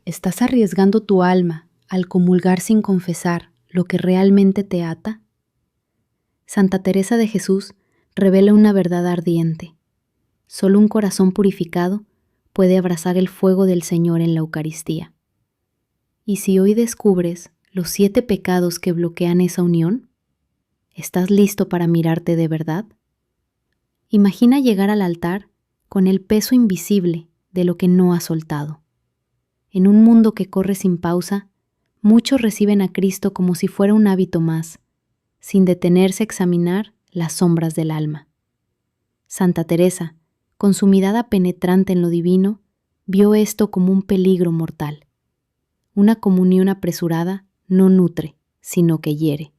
¿Estás arriesgando tu alma al comulgar sin confesar lo que realmente te ata? Santa Teresa de Jesús revela una verdad ardiente. Solo un corazón purificado puede abrazar el fuego del Señor en la Eucaristía. ¿Y si hoy descubres los 7 pecados que bloquean esa unión? ¿Estás listo para mirarte de verdad? Imagina llegar al altar con el peso invisible de lo que no has soltado. En un mundo que corre sin pausa, muchos reciben a Cristo como si fuera un hábito más, sin detenerse a examinar las sombras del alma. Santa Teresa, con su mirada penetrante en lo divino, vio esto como un peligro mortal. Una comunión apresurada no nutre, sino que hiere.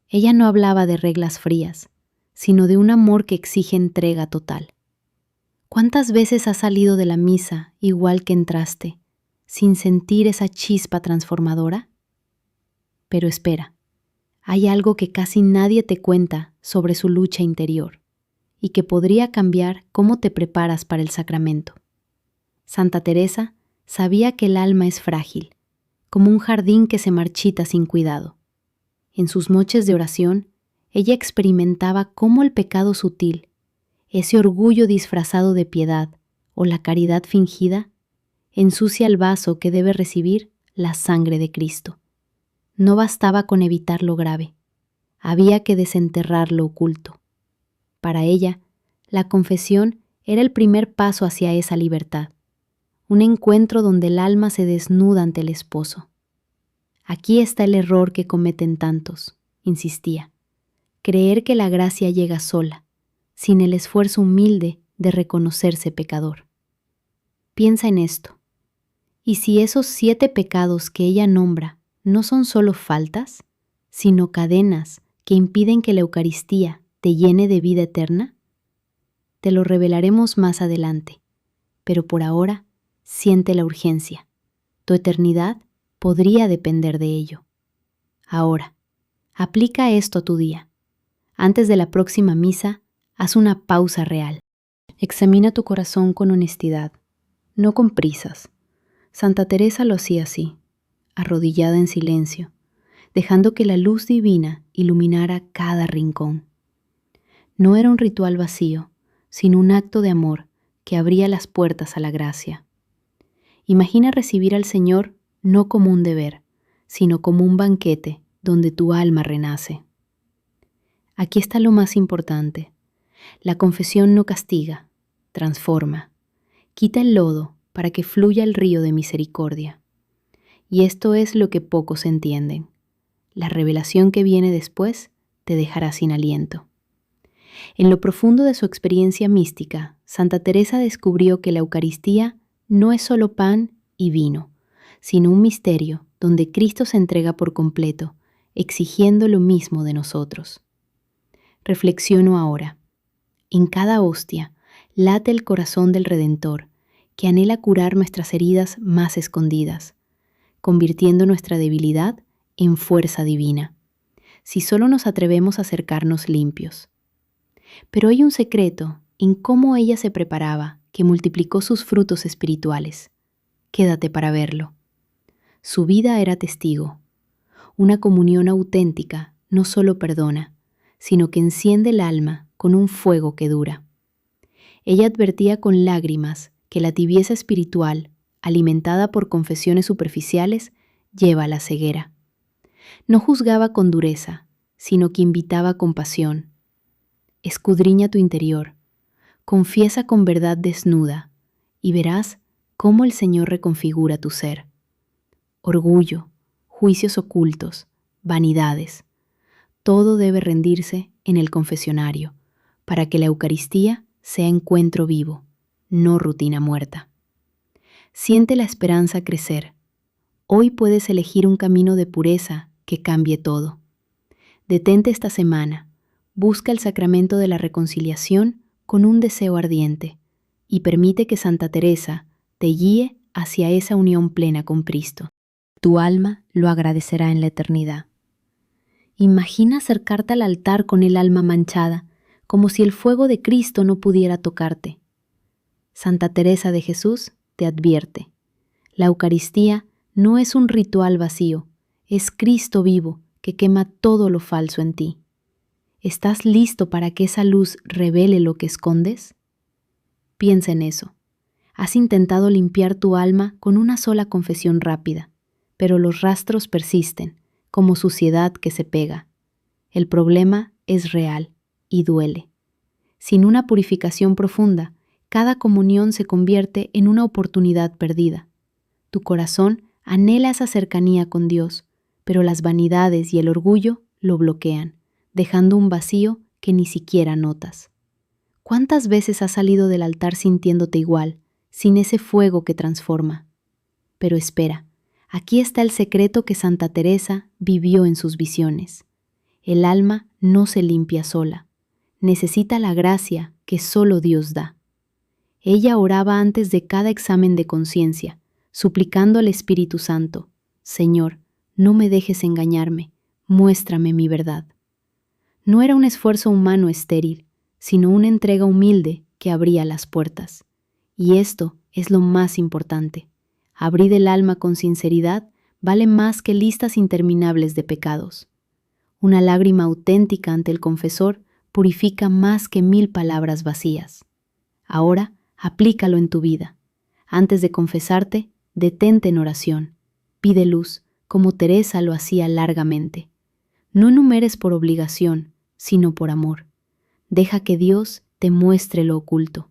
Ella no hablaba de reglas frías, sino de un amor que exige entrega total. ¿Cuántas veces has salido de la misa igual que entraste, sin sentir esa chispa transformadora? Pero espera, hay algo que casi nadie te cuenta sobre su lucha interior y que podría cambiar cómo te preparas para el sacramento. Santa Teresa sabía que el alma es frágil, como un jardín que se marchita sin cuidado. En sus noches de oración, ella experimentaba cómo el pecado sutil, ese orgullo disfrazado de piedad o la caridad fingida, ensucia el vaso que debe recibir la sangre de Cristo. No bastaba con evitar lo grave, había que desenterrar lo oculto. Para ella, la confesión era el primer paso hacia esa libertad, un encuentro donde el alma se desnuda ante el esposo. Aquí está el error que cometen tantos, insistía, creer que la gracia llega sola, sin el esfuerzo humilde de reconocerse pecador. Piensa en esto. ¿Y si esos 7 pecados que ella nombra no son solo faltas, sino cadenas que impiden que la Eucaristía te llene de vida eterna? Te lo revelaremos más adelante, pero por ahora siente la urgencia. Tu eternidad podría depender de ello. Ahora, aplica esto a tu día. Antes de la próxima misa, haz una pausa real. Examina tu corazón con honestidad, no con prisas. Santa Teresa lo hacía así, arrodillada en silencio, dejando que la luz divina iluminara cada rincón. No era un ritual vacío, sino un acto de amor que abría las puertas a la gracia. Imagina recibir al Señor no como un deber, sino como un banquete donde tu alma renace. Aquí está lo más importante. La confesión no castiga, transforma. Quita el lodo para que fluya el río de misericordia. Y esto es lo que pocos entienden. La revelación que viene después te dejará sin aliento. En lo profundo de su experiencia mística, Santa Teresa descubrió que la Eucaristía no es solo pan y vino, sino un misterio donde Cristo se entrega por completo, exigiendo lo mismo de nosotros. Reflexiono ahora. En cada hostia late el corazón del Redentor, que anhela curar nuestras heridas más escondidas, convirtiendo nuestra debilidad en fuerza divina, si solo nos atrevemos a acercarnos limpios. Pero hay un secreto en cómo ella se preparaba, que multiplicó sus frutos espirituales. Quédate para verlo. Su vida era testigo. Una comunión auténtica no solo perdona, sino que enciende el alma con un fuego que dura. Ella advertía con lágrimas que la tibieza espiritual, alimentada por confesiones superficiales, lleva a la ceguera. No juzgaba con dureza, sino que invitaba con pasión. Escudriña tu interior, confiesa con verdad desnuda, y verás cómo el Señor reconfigura tu ser. Orgullo, juicios ocultos, vanidades, todo debe rendirse en el confesionario, para que la Eucaristía sea encuentro vivo, no rutina muerta. Siente la esperanza crecer. Hoy puedes elegir un camino de pureza que cambie todo. Detente esta semana, busca el sacramento de la reconciliación con un deseo ardiente y permite que Santa Teresa te guíe hacia esa unión plena con Cristo. Tu alma lo agradecerá en la eternidad. Imagina acercarte al altar con el alma manchada, como si el fuego de Cristo no pudiera tocarte. Santa Teresa de Jesús te advierte: La Eucaristía no es un ritual vacío, es Cristo vivo que quema todo lo falso en ti. ¿Estás listo para que esa luz revele lo que escondes? Piensa en eso. Has intentado limpiar tu alma con una sola confesión rápida, pero los rastros persisten, como suciedad que se pega. El problema es real y duele. Sin una purificación profunda, cada comunión se convierte en una oportunidad perdida. Tu corazón anhela esa cercanía con Dios, pero las vanidades y el orgullo lo bloquean, dejando un vacío que ni siquiera notas. ¿Cuántas veces has salido del altar sintiéndote igual, sin ese fuego que transforma? Pero espera, aquí está el secreto que Santa Teresa vivió en sus visiones. El alma no se limpia sola, necesita la gracia que solo Dios da. Ella oraba antes de cada examen de conciencia, suplicando al Espíritu Santo: Señor, no me dejes engañarme, muéstrame mi verdad. No era un esfuerzo humano estéril, sino una entrega humilde que abría las puertas. Y esto es lo más importante. Abrir el alma con sinceridad vale más que listas interminables de pecados. Una lágrima auténtica ante el confesor purifica más que 1000 palabras vacías. Ahora, aplícalo en tu vida. Antes de confesarte, detente en oración. Pide luz, como Teresa lo hacía largamente. No enumeres por obligación, sino por amor. Deja que Dios te muestre lo oculto.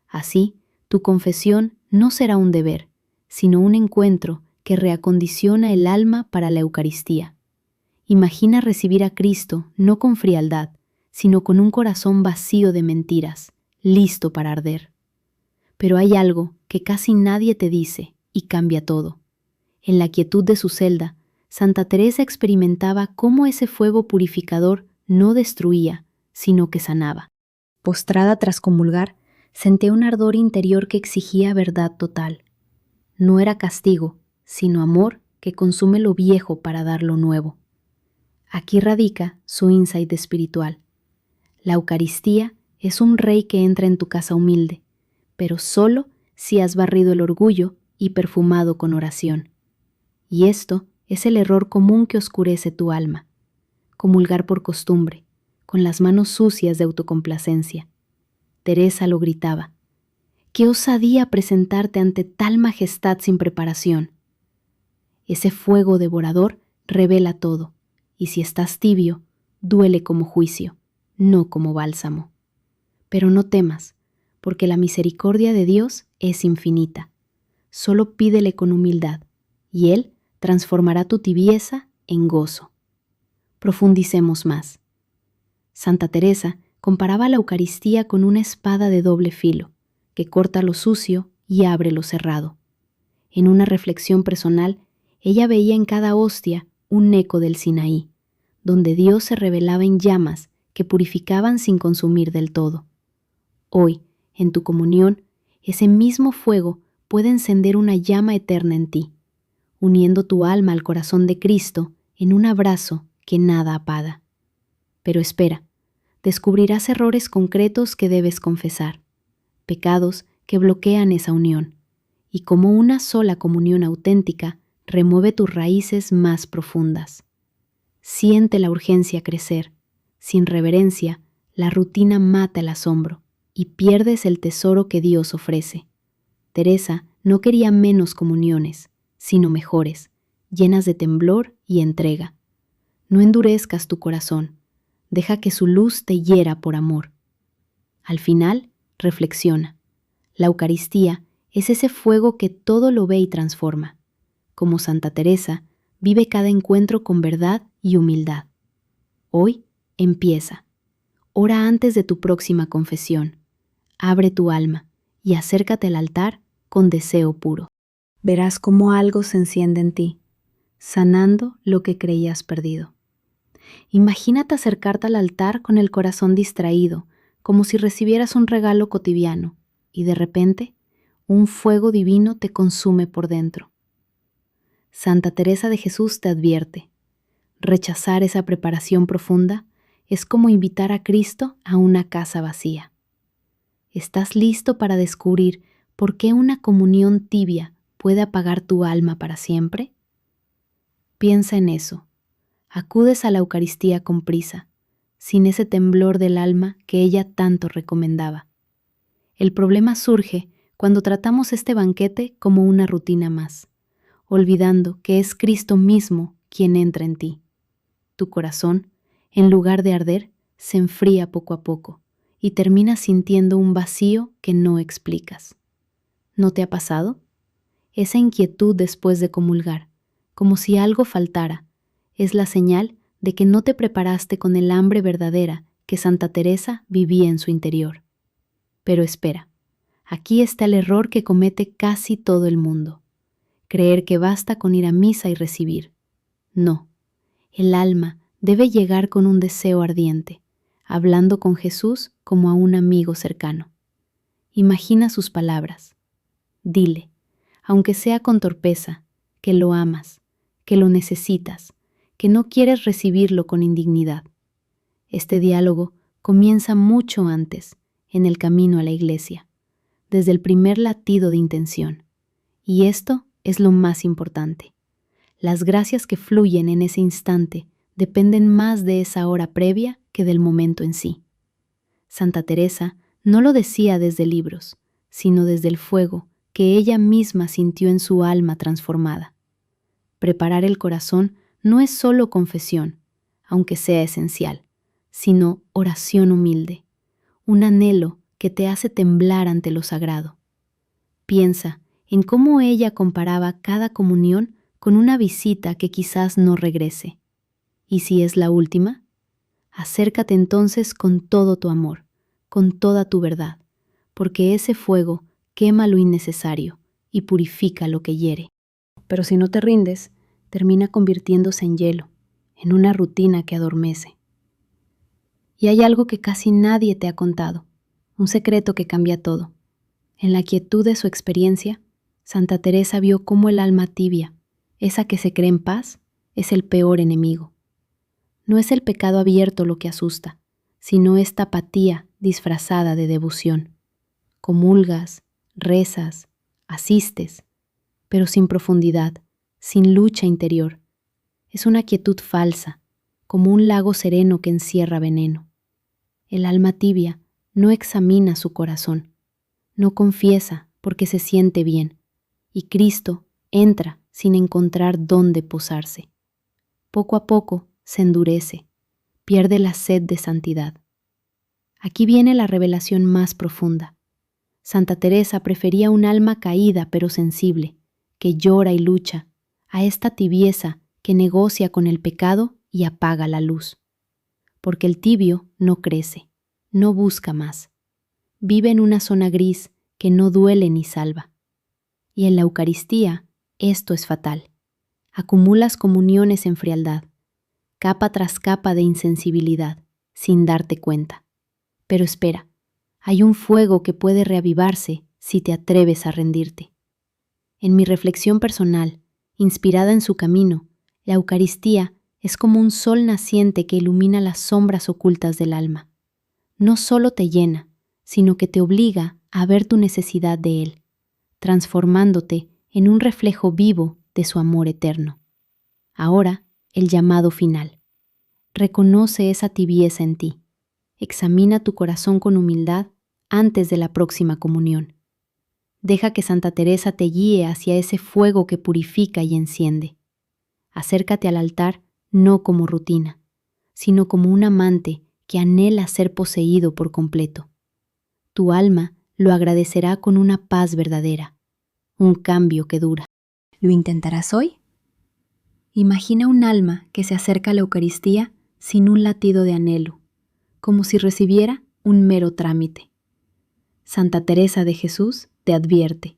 Así, tu confesión no será un deber, sino un encuentro que reacondiciona el alma para la Eucaristía. Imagina recibir a Cristo no con frialdad, sino con un corazón vacío de mentiras, listo para arder. Pero hay algo que casi nadie te dice y cambia todo. En la quietud de su celda, Santa Teresa experimentaba cómo ese fuego purificador no destruía, sino que sanaba. Postrada tras comulgar, sentía un ardor interior que exigía verdad total. No era castigo, sino amor que consume lo viejo para dar lo nuevo. Aquí radica su insight espiritual. La Eucaristía es un rey que entra en tu casa humilde, pero solo si has barrido el orgullo y perfumado con oración. Y esto es el error común que oscurece tu alma: comulgar por costumbre, con las manos sucias de autocomplacencia. Teresa lo gritaba: ¡qué osadía presentarte ante tal majestad sin preparación! Ese fuego devorador revela todo, y si estás tibio, duele como juicio, no como bálsamo. Pero no temas, porque la misericordia de Dios es infinita. Solo pídele con humildad, y Él transformará tu tibieza en gozo. Profundicemos más. Santa Teresa comparaba la Eucaristía con una espada de doble filo, que corta lo sucio y abre lo cerrado. En una reflexión personal, ella veía en cada hostia un eco del Sinaí, donde Dios se revelaba en llamas que purificaban sin consumir del todo. Hoy, en tu comunión, ese mismo fuego puede encender una llama eterna en ti, uniendo tu alma al corazón de Cristo en un abrazo que nada apaga. Pero espera, descubrirás errores concretos que debes confesar, pecados que bloquean esa unión, y como una sola comunión auténtica remueve tus raíces más profundas. Siente la urgencia crecer. Sin reverencia, la rutina mata el asombro y pierdes el tesoro que Dios ofrece. Teresa no quería menos comuniones, sino mejores, llenas de temblor y entrega. No endurezcas tu corazón, deja que su luz te hiera por amor. Al final, reflexiona. La Eucaristía es ese fuego que todo lo ve y transforma. Como Santa Teresa, vive cada encuentro con verdad y humildad. Hoy empieza. Ora antes de tu próxima confesión. Abre tu alma y acércate al altar con deseo puro. Verás cómo algo se enciende en ti, sanando lo que creías perdido. Imagínate acercarte al altar con el corazón distraído, como si recibieras un regalo cotidiano, y de repente, un fuego divino te consume por dentro. Santa Teresa de Jesús te advierte: rechazar esa preparación profunda es como invitar a Cristo a una casa vacía. ¿Estás listo para descubrir por qué una comunión tibia puede apagar tu alma para siempre? Piensa en eso. Acudes a la Eucaristía con prisa, sin ese temblor del alma que ella tanto recomendaba. El problema surge cuando tratamos este banquete como una rutina más, olvidando que es Cristo mismo quien entra en ti. Tu corazón, en lugar de arder, se enfría poco a poco y terminas sintiendo un vacío que no explicas. ¿No te ha pasado? Esa inquietud después de comulgar, como si algo faltara, es la señal de que no te preparaste con el hambre verdadera que Santa Teresa vivía en su interior. Pero espera, aquí está el error que comete casi todo el mundo: creer que basta con ir a misa y recibir. No, el alma debe llegar con un deseo ardiente, hablando con Jesús como a un amigo cercano. Imagina sus palabras. Dile, aunque sea con torpeza, que lo amas, que lo necesitas, que no quieres recibirlo con indignidad. Este diálogo comienza mucho antes, en el camino a la iglesia, desde el primer latido de intención. Y esto es lo más importante. Las gracias que fluyen en ese instante dependen más de esa hora previa que del momento en sí. Santa Teresa no lo decía desde libros, sino desde el fuego que ella misma sintió en su alma transformada. Preparar el corazón no es solo confesión, aunque sea esencial, sino oración humilde, un anhelo que te hace temblar ante lo sagrado. Piensa en cómo ella comparaba cada comunión con una visita que quizás no regrese. ¿Y si es la última? Acércate entonces con todo tu amor, con toda tu verdad, porque ese fuego quema lo innecesario y purifica lo que hiere. Pero si no te rindes, termina convirtiéndose en hielo, en una rutina que adormece. Y hay algo que casi nadie te ha contado, un secreto que cambia todo. En la quietud de su experiencia, Santa Teresa vio cómo el alma tibia, esa que se cree en paz, es el peor enemigo. No es el pecado abierto lo que asusta, sino esta apatía disfrazada de devoción. Comulgas, rezas, asistes, pero sin profundidad, sin lucha interior. Es una quietud falsa, como un lago sereno que encierra veneno. El alma tibia no examina su corazón, no confiesa porque se siente bien, y Cristo entra sin encontrar dónde posarse. Poco a poco se endurece, pierde la sed de santidad. Aquí viene la revelación más profunda. Santa Teresa prefería un alma caída pero sensible, que llora y lucha, a esta tibieza que negocia con el pecado y apaga la luz. Porque el tibio no crece, no busca más. Vive en una zona gris que no duele ni salva. Y en la Eucaristía esto es fatal. Acumulas comuniones en frialdad, capa tras capa de insensibilidad, sin darte cuenta. Pero espera, hay un fuego que puede reavivarse si te atreves a rendirte. En mi reflexión personal, inspirada en su camino, la Eucaristía es como un sol naciente que ilumina las sombras ocultas del alma. No solo te llena, sino que te obliga a ver tu necesidad de Él, transformándote en un reflejo vivo de su amor eterno. Ahora, el llamado final. Reconoce esa tibieza en ti. Examina tu corazón con humildad antes de la próxima comunión. Deja que Santa Teresa te guíe hacia ese fuego que purifica y enciende. Acércate al altar no como rutina, sino como un amante que anhela ser poseído por completo. Tu alma lo agradecerá con una paz verdadera, un cambio que dura. ¿Lo intentarás hoy? Imagina un alma que se acerca a la Eucaristía sin un latido de anhelo, como si recibiera un mero trámite. Santa Teresa de Jesús te advierte: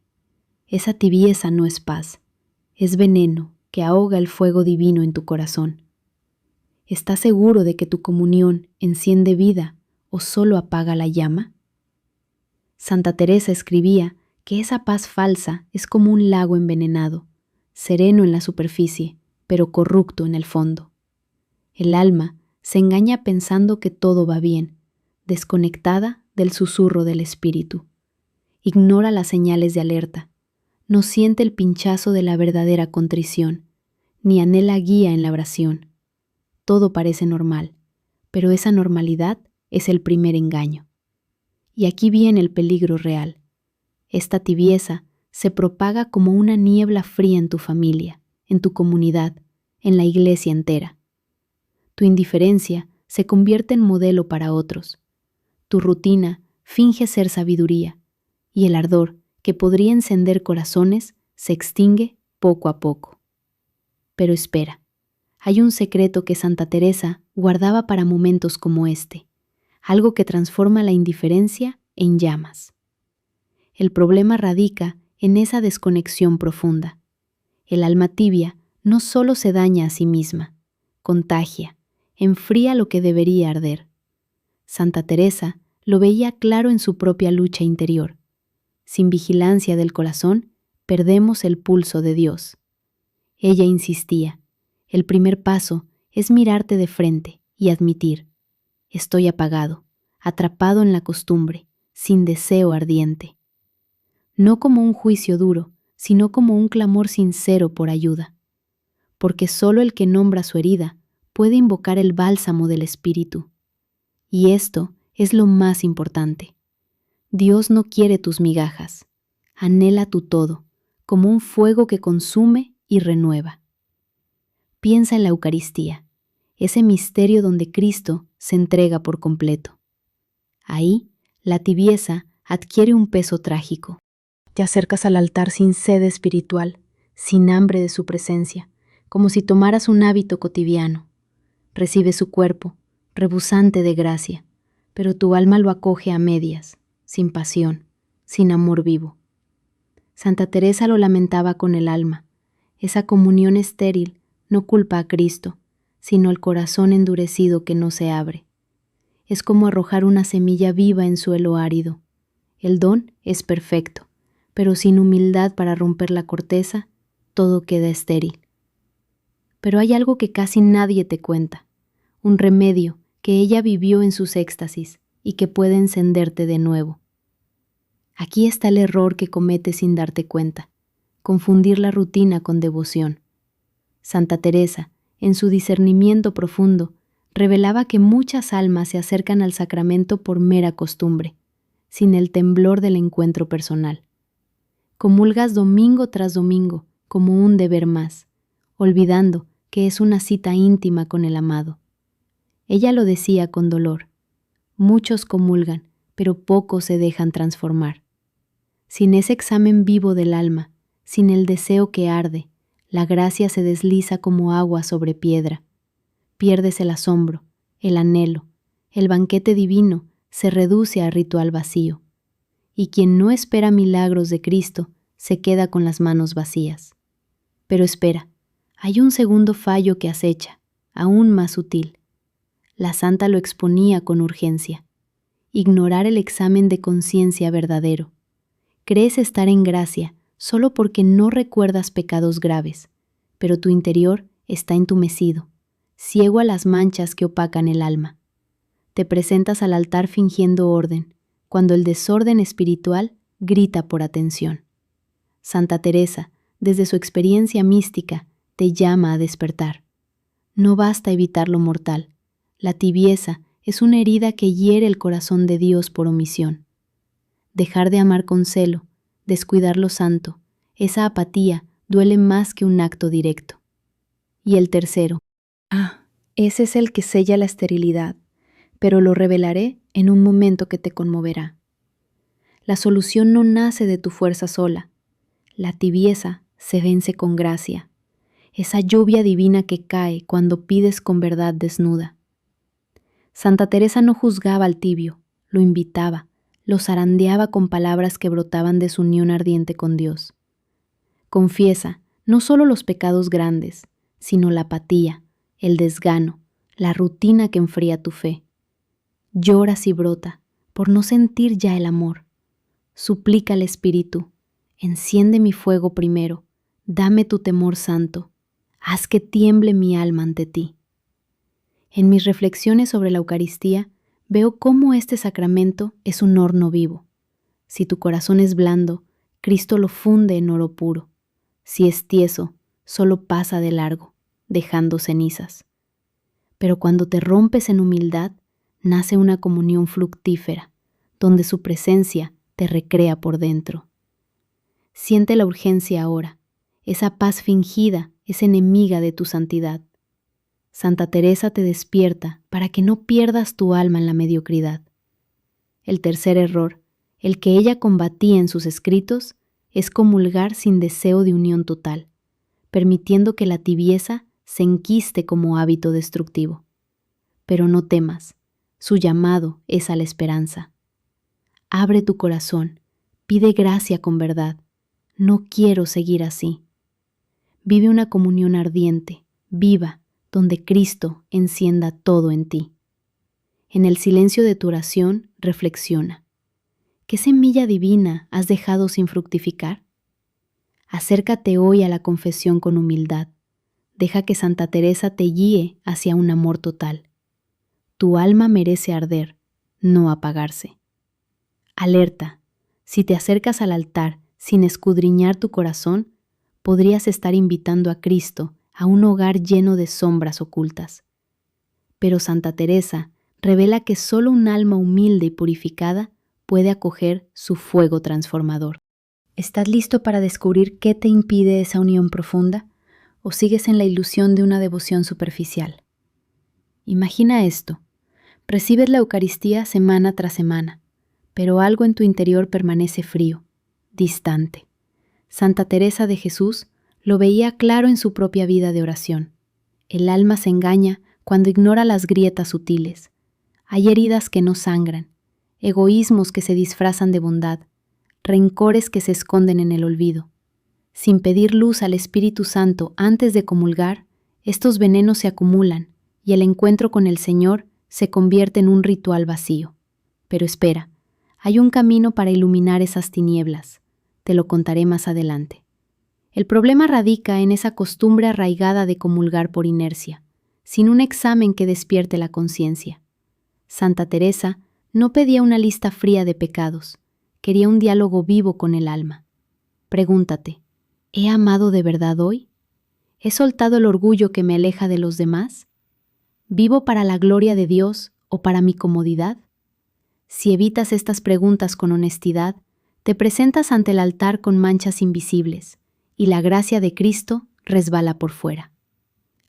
esa tibieza no es paz, es veneno que ahoga el fuego divino en tu corazón. ¿Estás seguro de que tu comunión enciende vida o solo apaga la llama? Santa Teresa escribía que esa paz falsa es como un lago envenenado, sereno en la superficie, pero corrupto en el fondo. El alma se engaña pensando que todo va bien, desconectada del susurro del espíritu. Ignora las señales de alerta, no siente el pinchazo de la verdadera contrición, ni anhela guía en la oración. Todo parece normal, pero esa normalidad es el primer engaño. Y aquí viene el peligro real. Esta tibieza se propaga como una niebla fría en tu familia, en tu comunidad, en la iglesia entera. Tu indiferencia se convierte en modelo para otros. Tu rutina finge ser sabiduría, y el ardor que podría encender corazones se extingue poco a poco. Pero espera, hay un secreto que Santa Teresa guardaba para momentos como este, algo que transforma la indiferencia en llamas. El problema radica en esa desconexión profunda. El alma tibia no solo se daña a sí misma, contagia, enfría lo que debería arder. Santa Teresa lo veía claro en su propia lucha interior. Sin vigilancia del corazón, perdemos el pulso de Dios. Ella insistía, el primer paso es mirarte de frente y admitir, estoy apagado, atrapado en la costumbre, sin deseo ardiente. No como un juicio duro, sino como un clamor sincero por ayuda. Porque solo el que nombra su herida puede invocar el bálsamo del Espíritu. Y esto es lo más importante. Dios no quiere tus migajas, anhela tu todo, como un fuego que consume y renueva. Piensa en la Eucaristía, ese misterio donde Cristo se entrega por completo. Ahí, la tibieza adquiere un peso trágico. Te acercas al altar sin sed espiritual, sin hambre de su presencia, como si tomaras un hábito cotidiano. Recibes su cuerpo, rebosante de gracia, pero tu alma lo acoge a medias, sin pasión, sin amor vivo. Santa Teresa lo lamentaba con el alma. Esa comunión estéril no culpa a Cristo, sino el corazón endurecido que no se abre. Es como arrojar una semilla viva en suelo árido. El don es perfecto, pero sin humildad para romper la corteza, todo queda estéril. Pero hay algo que casi nadie te cuenta, un remedio que ella vivió en sus éxtasis y que puede encenderte de nuevo. Aquí está el error que cometes sin darte cuenta, confundir la rutina con devoción. Santa Teresa, en su discernimiento profundo, revelaba que muchas almas se acercan al sacramento por mera costumbre, sin el temblor del encuentro personal. Comulgas domingo tras domingo, como un deber más, olvidando que es una cita íntima con el amado. Ella lo decía con dolor. Muchos comulgan, pero pocos se dejan transformar. Sin ese examen vivo del alma, sin el deseo que arde, la gracia se desliza como agua sobre piedra. Pierdes el asombro, el anhelo, el banquete divino se reduce a ritual vacío. Y quien no espera milagros de Cristo se queda con las manos vacías. Pero espera, hay un segundo fallo que acecha, aún más sutil. La santa lo exponía con urgencia. Ignorar el examen de conciencia verdadero. Crees estar en gracia solo porque no recuerdas pecados graves, pero tu interior está entumecido, ciego a las manchas que opacan el alma. Te presentas al altar fingiendo orden, cuando el desorden espiritual grita por atención. Santa Teresa, desde su experiencia mística, te llama a despertar. No basta evitar lo mortal. La tibieza es una herida que hiere el corazón de Dios por omisión. Dejar de amar con celo, descuidar lo santo, esa apatía duele más que un acto directo. Y el tercero. Ese es el que sella la esterilidad, pero lo revelaré en un momento que te conmoverá. La solución no nace de tu fuerza sola. La tibieza se vence con gracia, esa lluvia divina que cae cuando pides con verdad desnuda. Santa Teresa no juzgaba al tibio, lo invitaba, lo zarandeaba con palabras que brotaban de su unión ardiente con Dios. Confiesa no solo los pecados grandes, sino la apatía, el desgano, la rutina que enfría tu fe. Lloras y brota por no sentir ya el amor. Suplica al Espíritu, enciende mi fuego primero, dame tu temor santo, haz que tiemble mi alma ante ti. En mis reflexiones sobre la Eucaristía, veo cómo este sacramento es un horno vivo. Si tu corazón es blando, Cristo lo funde en oro puro. Si es tieso, solo pasa de largo, dejando cenizas. Pero cuando te rompes en humildad, nace una comunión fructífera, donde su presencia te recrea por dentro. Siente la urgencia ahora. Esa paz fingida es enemiga de tu santidad. Santa Teresa te despierta para que no pierdas tu alma en la mediocridad. El tercer error, el que ella combatía en sus escritos, es comulgar sin deseo de unión total, permitiendo que la tibieza se enquiste como hábito destructivo. Pero no temas, su llamado es a la esperanza. Abre tu corazón, pide gracia con verdad. No quiero seguir así. Vive una comunión ardiente, viva, donde Cristo encienda todo en ti. En el silencio de tu oración, reflexiona. ¿Qué semilla divina has dejado sin fructificar? Acércate hoy a la confesión con humildad. Deja que Santa Teresa te guíe hacia un amor total. Tu alma merece arder, no apagarse. Alerta, si te acercas al altar sin escudriñar tu corazón, podrías estar invitando a Cristo a un hogar lleno de sombras ocultas. Pero Santa Teresa revela que solo un alma humilde y purificada puede acoger su fuego transformador. ¿Estás listo para descubrir qué te impide esa unión profunda? ¿O sigues en la ilusión de una devoción superficial? Imagina esto. Recibes la Eucaristía semana tras semana, pero algo en tu interior permanece frío, distante. Santa Teresa de Jesús lo veía claro en su propia vida de oración. El alma se engaña cuando ignora las grietas sutiles. Hay heridas que no sangran, egoísmos que se disfrazan de bondad, rencores que se esconden en el olvido. Sin pedir luz al Espíritu Santo antes de comulgar, estos venenos se acumulan y el encuentro con el Señor se convierte en un ritual vacío. Pero espera, hay un camino para iluminar esas tinieblas. Te lo contaré más adelante. El problema radica en esa costumbre arraigada de comulgar por inercia, sin un examen que despierte la conciencia. Santa Teresa no pedía una lista fría de pecados, quería un diálogo vivo con el alma. Pregúntate, ¿he amado de verdad hoy? ¿He soltado el orgullo que me aleja de los demás? ¿Vivo para la gloria de Dios o para mi comodidad? Si evitas estas preguntas con honestidad, te presentas ante el altar con manchas invisibles, y la gracia de Cristo resbala por fuera.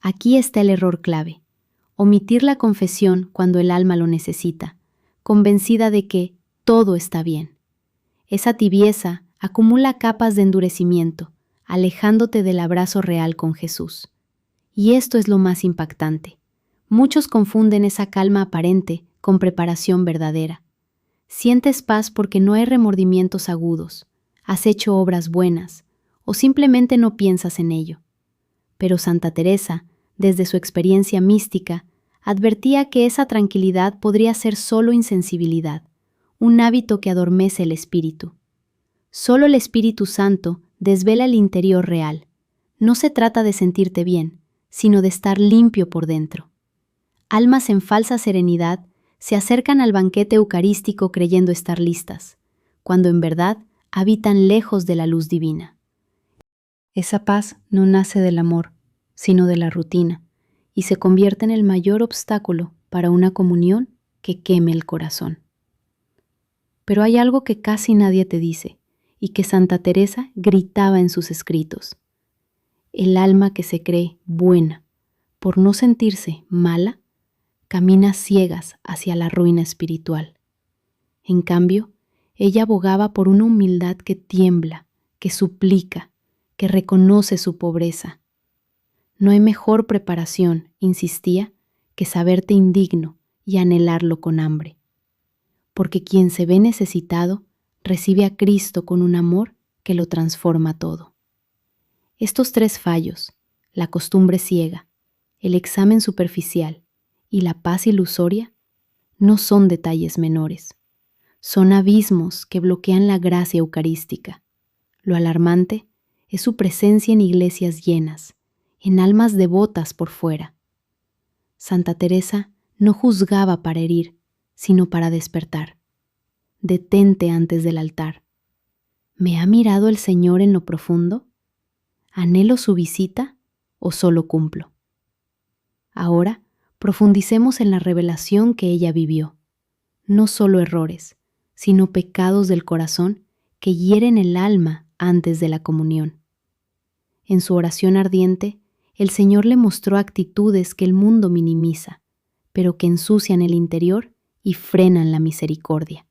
Aquí está el error clave: omitir la confesión cuando el alma lo necesita, convencida de que todo está bien. Esa tibieza acumula capas de endurecimiento, alejándote del abrazo real con Jesús. Y esto es lo más impactante. Muchos confunden esa calma aparente con preparación verdadera. Sientes paz porque no hay remordimientos agudos, has hecho obras buenas, o simplemente no piensas en ello. Pero Santa Teresa, desde su experiencia mística, advertía que esa tranquilidad podría ser solo insensibilidad, un hábito que adormece el espíritu. Solo el Espíritu Santo desvela el interior real. No se trata de sentirte bien, sino de estar limpio por dentro. Almas en falsa serenidad se acercan al banquete eucarístico creyendo estar listas, cuando en verdad habitan lejos de la luz divina. Esa paz no nace del amor, sino de la rutina, y se convierte en el mayor obstáculo para una comunión que queme el corazón. Pero hay algo que casi nadie te dice, y que Santa Teresa gritaba en sus escritos. El alma que se cree buena, por no sentirse mala, camina ciegas hacia la ruina espiritual. En cambio, ella abogaba por una humildad que tiembla, que suplica, que reconoce su pobreza. No hay mejor preparación, insistía, que saberte indigno y anhelarlo con hambre. Porque quien se ve necesitado recibe a Cristo con un amor que lo transforma todo. Estos tres fallos, la costumbre ciega, el examen superficial y la paz ilusoria, no son detalles menores. Son abismos que bloquean la gracia eucarística. Lo alarmante es su presencia en iglesias llenas, en almas devotas por fuera. Santa Teresa no juzgaba para herir, sino para despertar. Detente antes del altar. ¿Me ha mirado el Señor en lo profundo? ¿Anhelo su visita o solo cumplo? Ahora, profundicemos en la revelación que ella vivió. No solo errores, sino pecados del corazón que hieren el alma antes de la comunión. En su oración ardiente, el Señor le mostró actitudes que el mundo minimiza, pero que ensucian el interior y frenan la misericordia.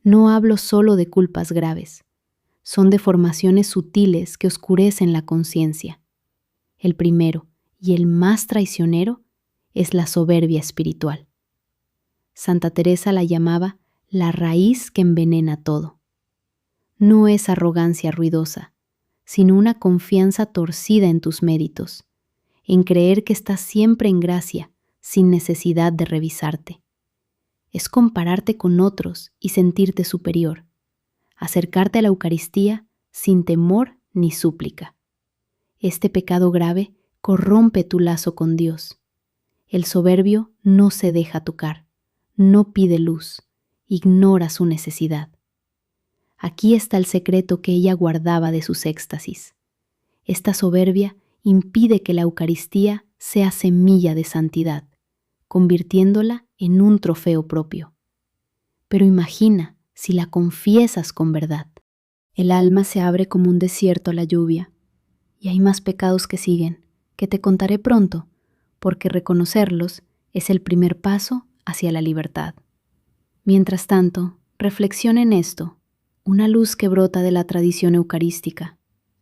No hablo solo de culpas graves, son deformaciones sutiles que oscurecen la conciencia. El primero y el más traicionero es la soberbia espiritual. Santa Teresa la llamaba la raíz que envenena todo. No es arrogancia ruidosa, sino una confianza torcida en tus méritos, en creer que estás siempre en gracia, sin necesidad de revisarte. Es compararte con otros y sentirte superior, acercarte a la Eucaristía sin temor ni súplica. Este pecado grave corrompe tu lazo con Dios. El soberbio no se deja tocar, no pide luz, ignora su necesidad. Aquí está el secreto que ella guardaba de sus éxtasis. Esta soberbia impide que la Eucaristía sea semilla de santidad, convirtiéndola en un trofeo propio. Pero imagina si la confiesas con verdad. El alma se abre como un desierto a la lluvia, y hay más pecados que siguen, que te contaré pronto, porque reconocerlos es el primer paso hacia la libertad. Mientras tanto, reflexiona en esto, una luz que brota de la tradición eucarística.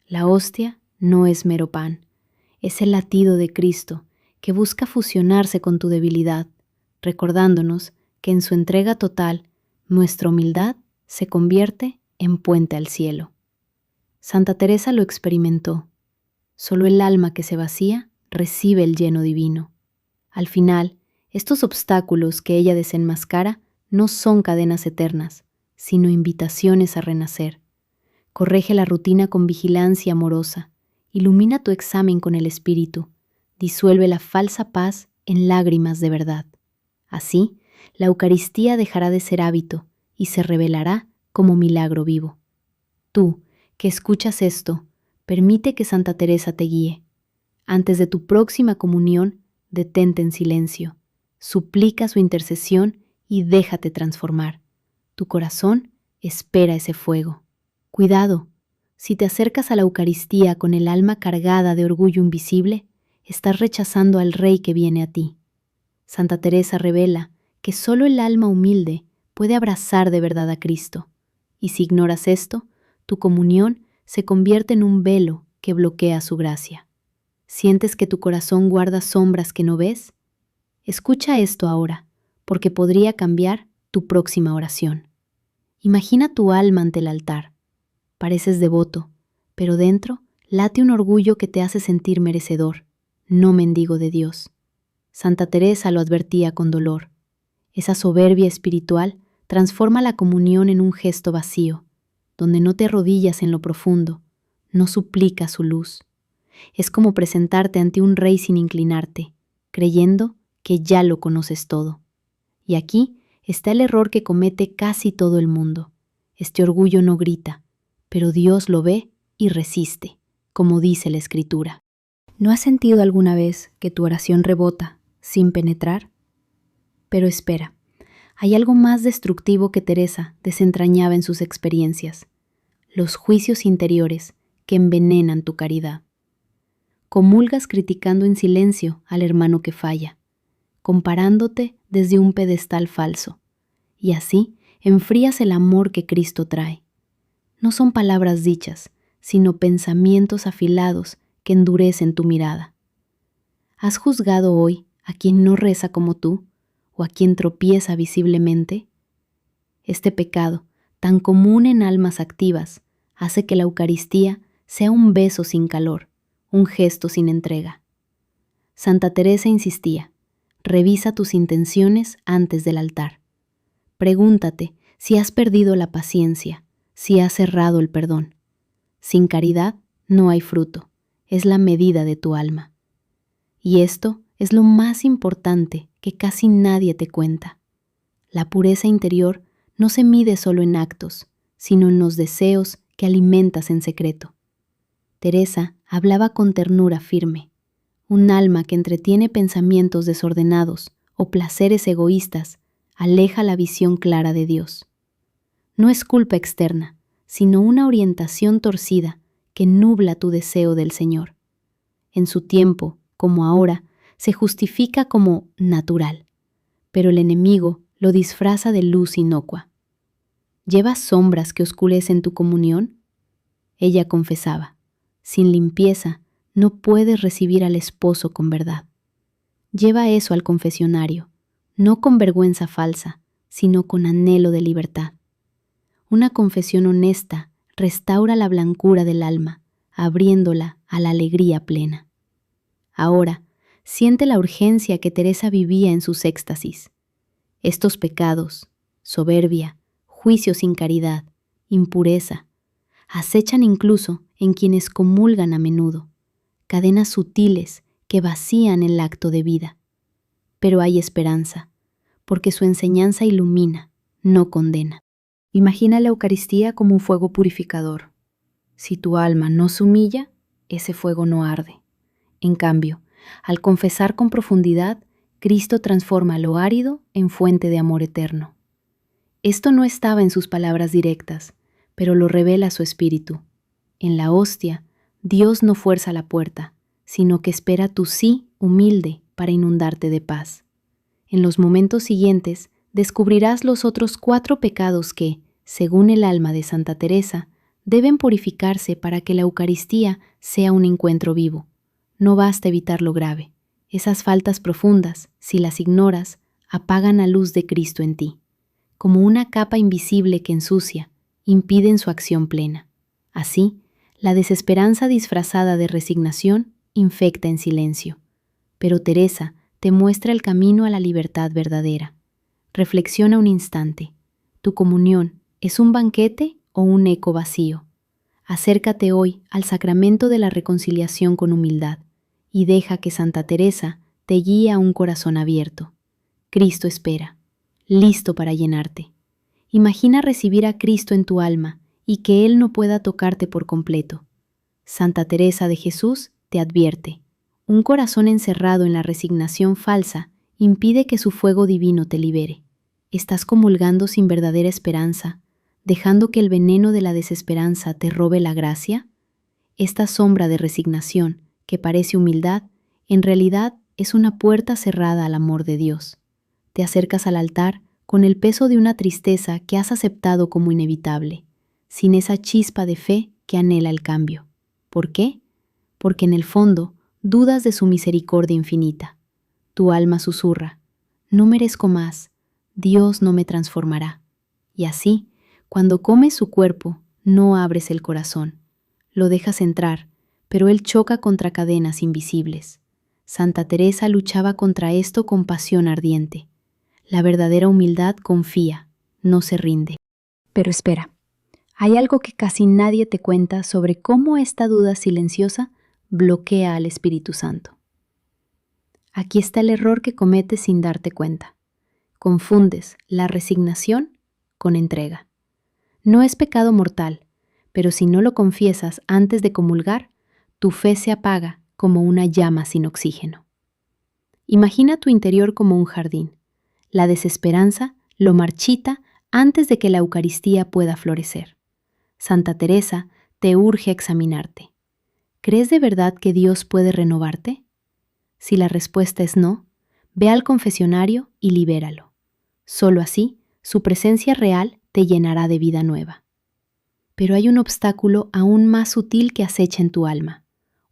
La hostia no es mero pan, es el latido de Cristo que busca fusionarse con tu debilidad, recordándonos que en su entrega total, nuestra humildad se convierte en puente al cielo. Santa Teresa lo experimentó. Solo el alma que se vacía recibe el lleno divino. Al final, estos obstáculos que ella desenmascara no son cadenas eternas, sino invitaciones a renacer. Corrige la rutina con vigilancia amorosa, ilumina tu examen con el Espíritu, disuelve la falsa paz en lágrimas de verdad. Así, la Eucaristía dejará de ser hábito y se revelará como milagro vivo. Tú, que escuchas esto, permite que Santa Teresa te guíe. Antes de tu próxima comunión, detente en silencio, suplica su intercesión y déjate transformar. Tu corazón espera ese fuego. Cuidado, si te acercas a la Eucaristía con el alma cargada de orgullo invisible, estás rechazando al Rey que viene a ti. Santa Teresa revela que solo el alma humilde puede abrazar de verdad a Cristo, y si ignoras esto, tu comunión se convierte en un velo que bloquea su gracia. ¿Sientes que tu corazón guarda sombras que no ves? Escucha esto ahora, porque podría cambiar tu próxima oración. Imagina tu alma ante el altar. Pareces devoto, pero dentro late un orgullo que te hace sentir merecedor, no mendigo de Dios. Santa Teresa lo advertía con dolor. Esa soberbia espiritual transforma la comunión en un gesto vacío, donde no te arrodillas en lo profundo, no suplicas su luz. Es como presentarte ante un rey sin inclinarte, creyendo que ya lo conoces todo. Y aquí está el error que comete casi todo el mundo. Este orgullo no grita, pero Dios lo ve y resiste, como dice la Escritura. ¿No has sentido alguna vez que tu oración rebota sin penetrar? Pero espera, hay algo más destructivo que Teresa desentrañaba en sus experiencias: los juicios interiores que envenenan tu caridad. Comulgas criticando en silencio al hermano que falla, comparándote desde un pedestal falso, y así enfrías el amor que Cristo trae. No son palabras dichas, sino pensamientos afilados que endurecen tu mirada. ¿Has juzgado hoy a quien no reza como tú, o a quien tropieza visiblemente? Este pecado, tan común en almas activas, hace que la Eucaristía sea un beso sin calor, un gesto sin entrega. Santa Teresa insistía: revisa tus intenciones antes del altar. Pregúntate si has perdido la paciencia, si has cerrado el perdón. Sin caridad no hay fruto, es la medida de tu alma. Y esto es lo más importante que casi nadie te cuenta. La pureza interior no se mide solo en actos, sino en los deseos que alimentas en secreto. Teresa hablaba con ternura firme. Un alma que entretiene pensamientos desordenados o placeres egoístas aleja la visión clara de Dios. No es culpa externa, sino una orientación torcida que nubla tu deseo del Señor. En su tiempo, como ahora, se justifica como natural, pero el enemigo lo disfraza de luz inocua. ¿Llevas sombras que oscurecen tu comunión? Ella confesaba, sin limpieza no puedes recibir al esposo con verdad. Lleva eso al confesionario, no con vergüenza falsa, sino con anhelo de libertad. Una confesión honesta restaura la blancura del alma, abriéndola a la alegría plena. Ahora, siente la urgencia que Teresa vivía en sus éxtasis. Estos pecados, soberbia, juicio sin caridad, impureza, acechan incluso en quienes comulgan a menudo, cadenas sutiles que vacían el acto de vida. Pero hay esperanza, porque su enseñanza ilumina, no condena. Imagina la Eucaristía como un fuego purificador. Si tu alma no se humilla, ese fuego no arde. En cambio, al confesar con profundidad, Cristo transforma lo árido en fuente de amor eterno. Esto no estaba en sus palabras directas, pero lo revela su espíritu. En la hostia, Dios no fuerza la puerta, sino que espera tu sí humilde para inundarte de paz. En los momentos siguientes, descubrirás los otros 4 pecados que, según el alma de Santa Teresa, deben purificarse para que la Eucaristía sea un encuentro vivo. No basta evitar lo grave. Esas faltas profundas, si las ignoras, apagan la luz de Cristo en ti. Como una capa invisible que ensucia, impiden su acción plena. Así, la desesperanza disfrazada de resignación infecta en silencio. Pero Teresa te muestra el camino a la libertad verdadera. Reflexiona un instante. ¿Tu comunión es un banquete o un eco vacío? Acércate hoy al sacramento de la reconciliación con humildad y deja que Santa Teresa te guíe a un corazón abierto. Cristo espera, listo para llenarte. Imagina recibir a Cristo en tu alma y que Él no pueda tocarte por completo. Santa Teresa de Jesús te advierte, un corazón encerrado en la resignación falsa impide que su fuego divino te libere. ¿Estás comulgando sin verdadera esperanza, dejando que el veneno de la desesperanza te robe la gracia? Esta sombra de resignación, que parece humildad, en realidad es una puerta cerrada al amor de Dios. Te acercas al altar con el peso de una tristeza que has aceptado como inevitable, sin esa chispa de fe que anhela el cambio. ¿Por qué? Porque en el fondo dudas de su misericordia infinita. Tu alma susurra, no merezco más, Dios no me transformará. Y así, cuando comes su cuerpo, no abres el corazón. Lo dejas entrar, pero él choca contra cadenas invisibles. Santa Teresa luchaba contra esto con pasión ardiente. La verdadera humildad confía, no se rinde. Pero espera, hay algo que casi nadie te cuenta sobre cómo esta duda silenciosa bloquea al Espíritu Santo. Aquí está el error que cometes sin darte cuenta. Confundes la resignación con entrega. No es pecado mortal, pero si no lo confiesas antes de comulgar, tu fe se apaga como una llama sin oxígeno. Imagina tu interior como un jardín. La desesperanza lo marchita antes de que la Eucaristía pueda florecer. Santa Teresa te urge a examinarte. ¿Crees de verdad que Dios puede renovarte? Si la respuesta es no, ve al confesionario y libéralo. Solo así, su presencia real te llenará de vida nueva. Pero hay un obstáculo aún más sutil que acecha en tu alma,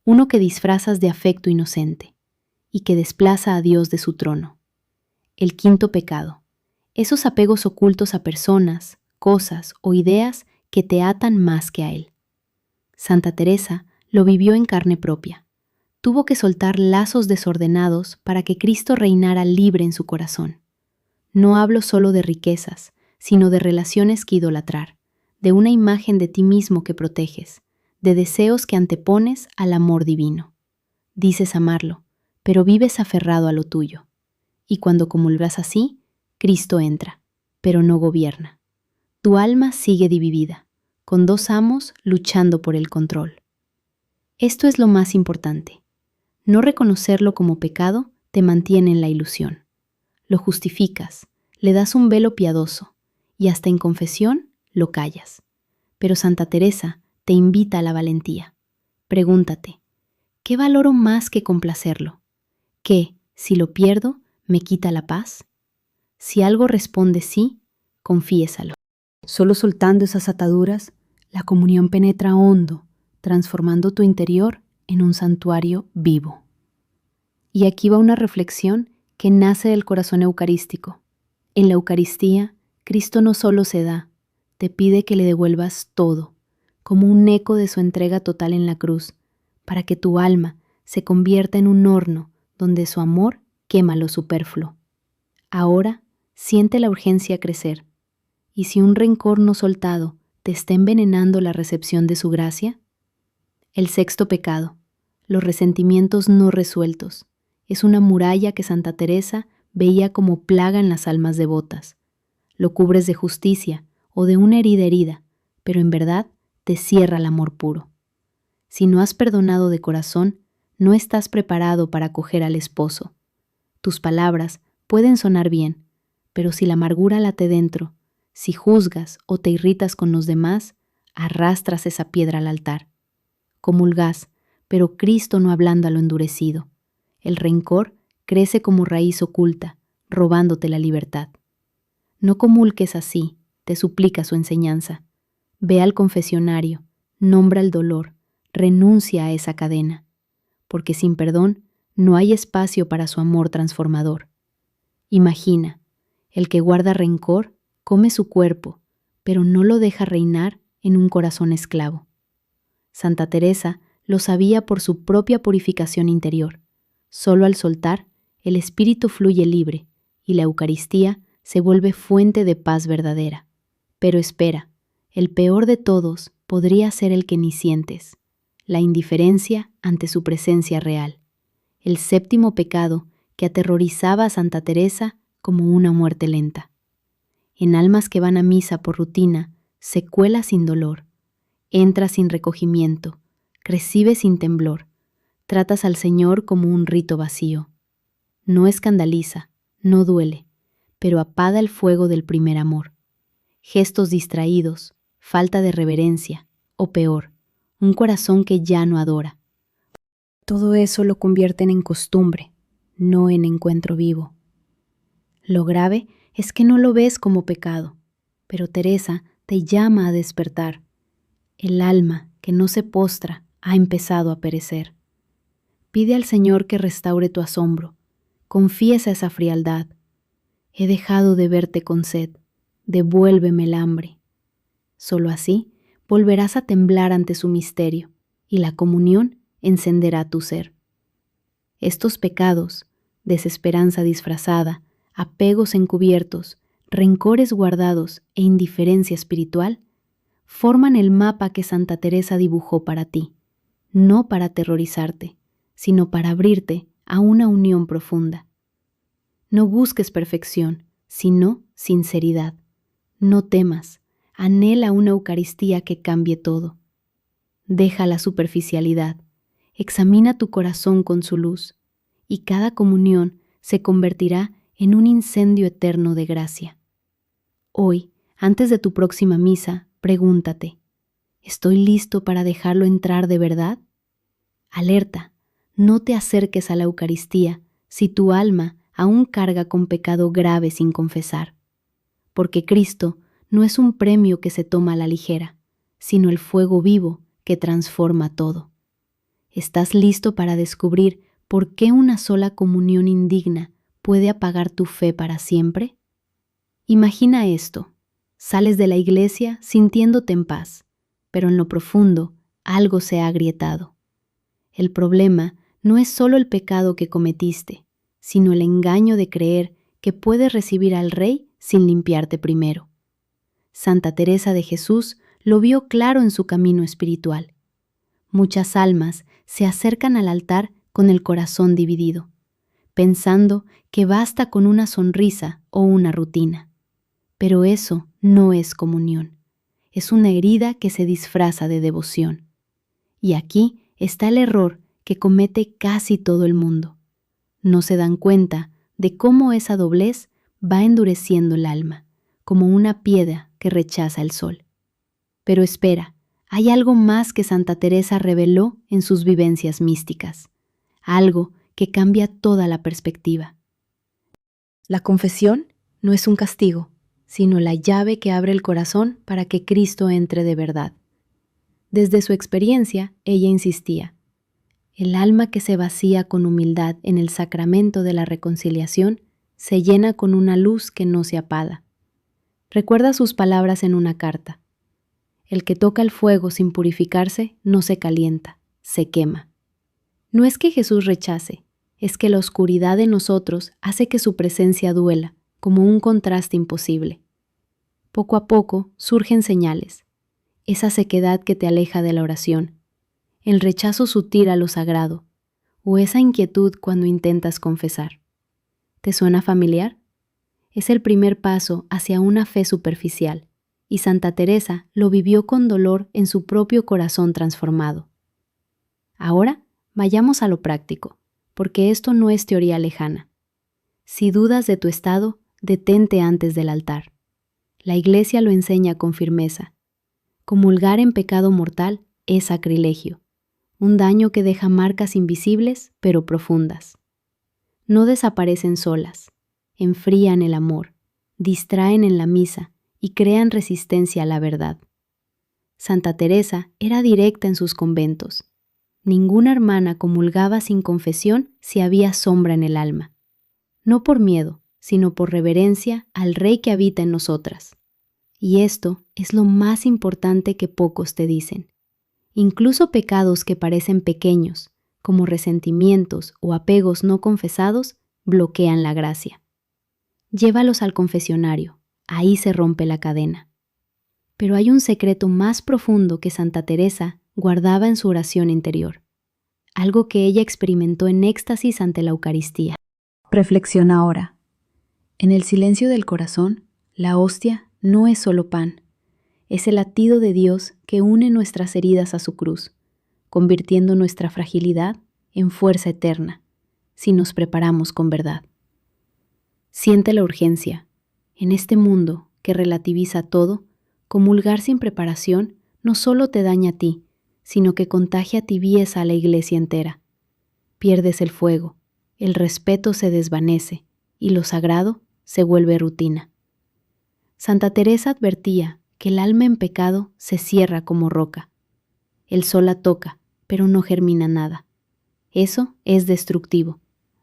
uno que disfrazas de afecto inocente y que desplaza a Dios de su trono. El 5.º pecado, esos apegos ocultos a personas, cosas o ideas que te atan más que a Él. Santa Teresa lo vivió en carne propia. Tuvo que soltar lazos desordenados para que Cristo reinara libre en su corazón. No hablo solo de riquezas, sino de relaciones que idolatrar, de una imagen de ti mismo que proteges, de deseos que antepones al amor divino. Dices amarlo, pero vives aferrado a lo tuyo. Y cuando comulgas así, Cristo entra, pero no gobierna. tu alma sigue dividida, con dos amos luchando por el control. Esto es lo más importante. No reconocerlo como pecado te mantiene en la ilusión. Lo justificas, le das un velo piadoso y hasta en confesión lo callas. Pero Santa Teresa te invita a la valentía. Pregúntate, ¿qué valoro más que complacerlo? ¿Qué, si lo pierdo, me quita la paz? Si algo responde sí, confiésalo. Solo soltando esas ataduras, la comunión penetra hondo, transformando tu interior en un santuario vivo. Y aquí va una reflexión que nace del corazón eucarístico. En la Eucaristía, Cristo no solo se da, te pide que le devuelvas todo, como un eco de su entrega total en la cruz, para que tu alma se convierta en un horno donde su amor quema lo superfluo. Ahora, siente la urgencia crecer, y si un rencor no soltado te está envenenando la recepción de su gracia, el sexto pecado, los resentimientos no resueltos, es una muralla que Santa Teresa veía como plaga en las almas devotas. Lo cubres de justicia o de una herida, pero en verdad te cierra el amor puro. Si no has perdonado de corazón, no estás preparado para acoger al esposo. Tus palabras pueden sonar bien, pero si la amargura late dentro, si juzgas o te irritas con los demás, arrastras esa piedra al altar. Comulgás, pero Cristo no ablanda lo endurecido. El rencor crece como raíz oculta, robándote la libertad. No comulgues así, te suplica su enseñanza. Ve al confesionario, nombra el dolor, renuncia a esa cadena, porque sin perdón no hay espacio para su amor transformador. Imagina, el que guarda rencor come su cuerpo, pero no lo deja reinar en un corazón esclavo. Santa Teresa lo sabía por su propia purificación interior. Solo al soltar, el espíritu fluye libre y la Eucaristía se vuelve fuente de paz verdadera. Pero espera, el peor de todos podría ser el que ni sientes, la indiferencia ante su presencia real, el séptimo pecado que aterrorizaba a Santa Teresa como una muerte lenta. En almas que van a misa por rutina, se cuela sin dolor, entra sin recogimiento, recibe sin temblor, tratas al Señor como un rito vacío. No escandaliza, no duele, pero apaga el fuego del primer amor. Gestos distraídos, falta de reverencia, o peor, un corazón que ya no adora. Todo eso lo convierten en costumbre, no en encuentro vivo. Lo grave es que no lo ves como pecado, pero Teresa te llama a despertar. El alma que no se postra ha empezado a perecer. Pide al Señor que restaure tu asombro. Confiesa esa frialdad. He dejado de verte con sed. Devuélveme el hambre. Solo así volverás a temblar ante su misterio y la comunión encenderá tu ser. Estos pecados, desesperanza disfrazada, apegos encubiertos, rencores guardados e indiferencia espiritual, forman el mapa que Santa Teresa dibujó para ti, no para aterrorizarte, sino para abrirte a una unión profunda. No busques perfección, sino sinceridad. No temas, anhela una Eucaristía que cambie todo. Deja la superficialidad, examina tu corazón con su luz, y cada comunión se convertirá en un incendio eterno de gracia. Hoy, antes de tu próxima misa, pregúntate, ¿estoy listo para dejarlo entrar de verdad? Alerta, no te acerques a la Eucaristía si tu alma aún carga con pecado grave sin confesar, porque Cristo no es un premio que se toma a la ligera, sino el fuego vivo que transforma todo. ¿Estás listo para descubrir por qué una sola comunión indigna puede apagar tu fe para siempre? Imagina esto, sales de la iglesia sintiéndote en paz, pero en lo profundo algo se ha agrietado. El problema no es solo el pecado que cometiste, sino el engaño de creer que puedes recibir al Rey sin limpiarte primero. Santa Teresa de Jesús lo vio claro en su camino espiritual. Muchas almas se acercan al altar con el corazón dividido, pensando que basta con una sonrisa o una rutina. Pero eso no es comunión. Es una herida que se disfraza de devoción. Y aquí está el error que comete casi todo el mundo. No se dan cuenta de cómo esa doblez va endureciendo el alma, como una piedra que rechaza el sol. Pero espera, hay algo más que Santa Teresa reveló en sus vivencias místicas, algo que cambia toda la perspectiva. La confesión no es un castigo, sino la llave que abre el corazón para que Cristo entre de verdad. Desde su experiencia, ella insistía: el alma que se vacía con humildad en el sacramento de la reconciliación se llena con una luz que no se apaga. Recuerda sus palabras en una carta: el que toca el fuego sin purificarse no se calienta, se quema. No es que Jesús rechace, es que la oscuridad de nosotros hace que su presencia duela, como un contraste imposible. Poco a poco surgen señales: esa sequedad que te aleja de la oración, el rechazo sutil a lo sagrado, o esa inquietud cuando intentas confesar. ¿Te suena familiar? Es el primer paso hacia una fe superficial, y Santa Teresa lo vivió con dolor en su propio corazón transformado. Ahora, vayamos a lo práctico, porque esto no es teoría lejana. Si dudas de tu estado, detente antes del altar. La Iglesia lo enseña con firmeza. Comulgar en pecado mortal es sacrilegio, un daño que deja marcas invisibles pero profundas. No desaparecen solas, enfrían el amor, distraen en la misa y crean resistencia a la verdad. Santa Teresa era directa en sus conventos. Ninguna hermana comulgaba sin confesión si había sombra en el alma. No por miedo, sino por reverencia al Rey que habita en nosotras. Y esto es lo más importante que pocos te dicen. Incluso pecados que parecen pequeños, como resentimientos o apegos no confesados, bloquean la gracia. Llévalos al confesionario, ahí se rompe la cadena. Pero hay un secreto más profundo que Santa Teresa guardaba en su oración interior, algo que ella experimentó en éxtasis ante la Eucaristía. Reflexiona ahora. En el silencio del corazón, la hostia no es solo pan, es el latido de Dios que une nuestras heridas a su cruz, convirtiendo nuestra fragilidad en fuerza eterna, si nos preparamos con verdad. Siente la urgencia. En este mundo que relativiza todo, comulgar sin preparación no solo te daña a ti, sino que contagia tibieza a la Iglesia entera. Pierdes el fuego, el respeto se desvanece y lo sagrado se vuelve rutina. Santa Teresa advertía que el alma en pecado se cierra como roca. El sol la toca, pero no germina nada. Eso es destructivo.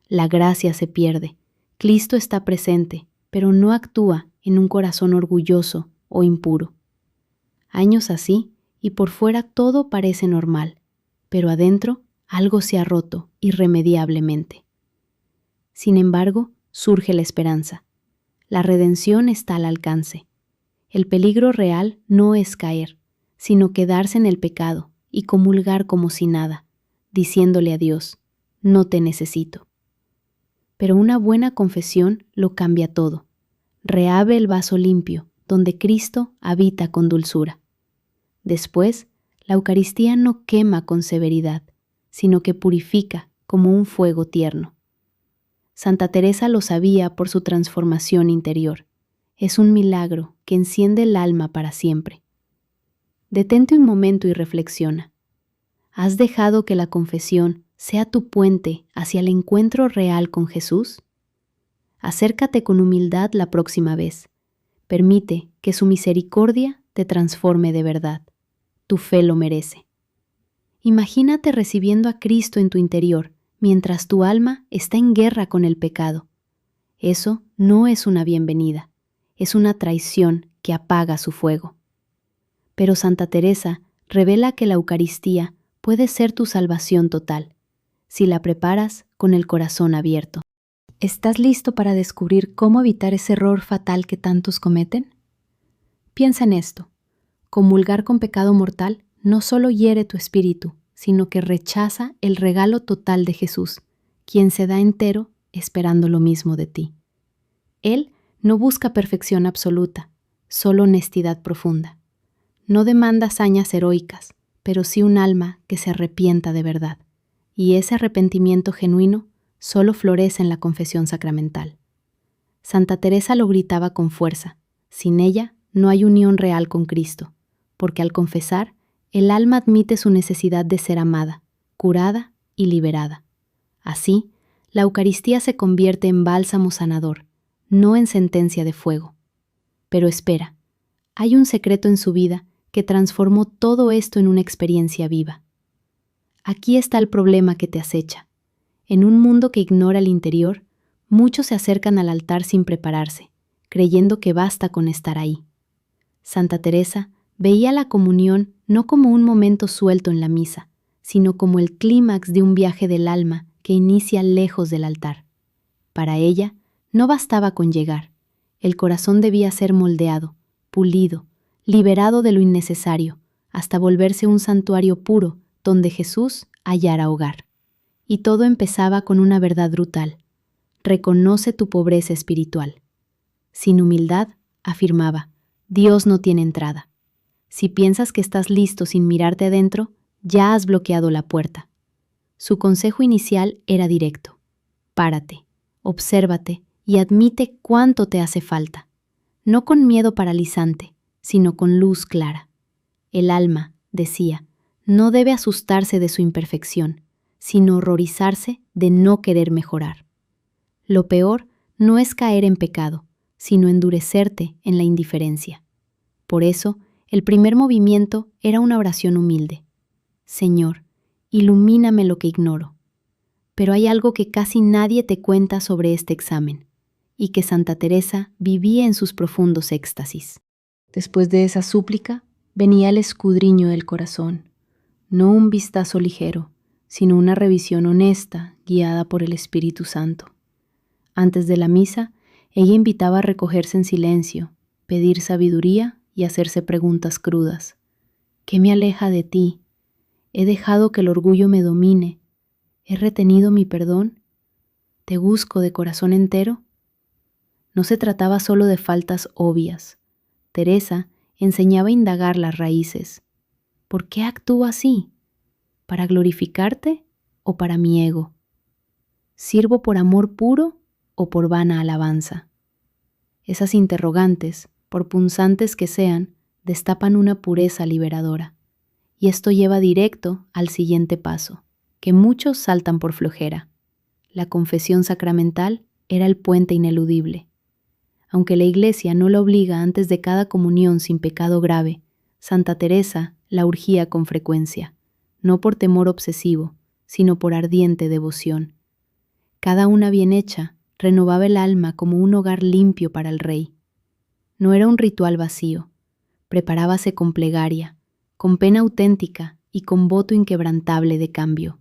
La gracia se pierde. Cristo está presente, pero no actúa en un corazón orgulloso o impuro. Años así, y por fuera todo parece normal, pero adentro algo se ha roto irremediablemente. Sin embargo, surge la esperanza. La redención está al alcance. El peligro real no es caer, sino quedarse en el pecado y comulgar como si nada, diciéndole a Dios: no te necesito. Pero una buena confesión lo cambia todo. Reabre el vaso limpio, donde Cristo habita con dulzura. Después, la Eucaristía no quema con severidad, sino que purifica como un fuego tierno. Santa Teresa lo sabía por su transformación interior. Es un milagro que enciende el alma para siempre. Detente un momento y reflexiona. ¿Has dejado que la confesión sea tu puente hacia el encuentro real con Jesús? Acércate con humildad la próxima vez. Permite que su misericordia te transforme de verdad. Tu fe lo merece. Imagínate recibiendo a Cristo en tu interior, mientras tu alma está en guerra con el pecado. Eso no es una bienvenida, es una traición que apaga su fuego. Pero Santa Teresa revela que la Eucaristía puede ser tu salvación total, si la preparas con el corazón abierto. ¿Estás listo para descubrir cómo evitar ese error fatal que tantos cometen? Piensa en esto. Comulgar con pecado mortal no solo hiere tu espíritu, sino que rechaza el regalo total de Jesús, quien se da entero esperando lo mismo de ti. Él No busca perfección absoluta, solo honestidad profunda. No demanda hazañas heroicas, pero sí un alma que se arrepienta de verdad. Y ese arrepentimiento genuino solo florece en la confesión sacramental. Santa Teresa lo gritaba con fuerza: sin ella no hay unión real con Cristo, porque al confesar, el alma admite su necesidad de ser amada, curada y liberada. Así, la Eucaristía se convierte en bálsamo sanador, no en sentencia de fuego. Pero espera, hay un secreto en su vida que transformó todo esto en una experiencia viva. Aquí está el problema que te acecha. En un mundo que ignora el interior, muchos se acercan al altar sin prepararse, creyendo que basta con estar ahí. Santa Teresa veía la comunión no como un momento suelto en la misa, sino como el clímax de un viaje del alma que inicia lejos del altar. Para ella, no bastaba con llegar. El corazón debía ser moldeado, pulido, liberado de lo innecesario, hasta volverse un santuario puro donde Jesús hallara hogar. Y todo empezaba con una verdad brutal: reconoce tu pobreza espiritual. Sin humildad, afirmaba, Dios no tiene entrada. Si piensas que estás listo sin mirarte adentro, ya has bloqueado la puerta. Su consejo inicial era directo: párate, obsérvate y admite cuánto te hace falta. No con miedo paralizante, sino con luz clara. El alma, decía, no debe asustarse de su imperfección, sino horrorizarse de no querer mejorar. Lo peor no es caer en pecado, sino endurecerte en la indiferencia. Por eso, el primer movimiento era una oración humilde: Señor, ilumíname lo que ignoro. Pero hay algo que casi nadie te cuenta sobre este examen, y que Santa Teresa vivía en sus profundos éxtasis. Después de esa súplica, venía el escudriño del corazón, no un vistazo ligero, sino una revisión honesta, guiada por el Espíritu Santo. Antes de la misa, ella invitaba a recogerse en silencio, pedir sabiduría y hacerse preguntas crudas. ¿Qué me aleja de ti? ¿He dejado que el orgullo me domine? ¿He retenido mi perdón? ¿Te busco de corazón entero? No se trataba solo de faltas obvias. Teresa enseñaba a indagar las raíces. ¿Por qué actúo así? ¿Para glorificarte o para mi ego? ¿Sirvo por amor puro o por vana alabanza? Esas interrogantes, por punzantes que sean, destapan una pureza liberadora. Y esto lleva directo al siguiente paso, que muchos saltan por flojera. La confesión sacramental era el puente ineludible. Aunque la Iglesia no la obliga antes de cada comunión sin pecado grave, Santa Teresa la urgía con frecuencia, no por temor obsesivo, sino por ardiente devoción. Cada una bien hecha renovaba el alma como un hogar limpio para el Rey. No era un ritual vacío, preparábase con plegaria, con pena auténtica y con voto inquebrantable de cambio.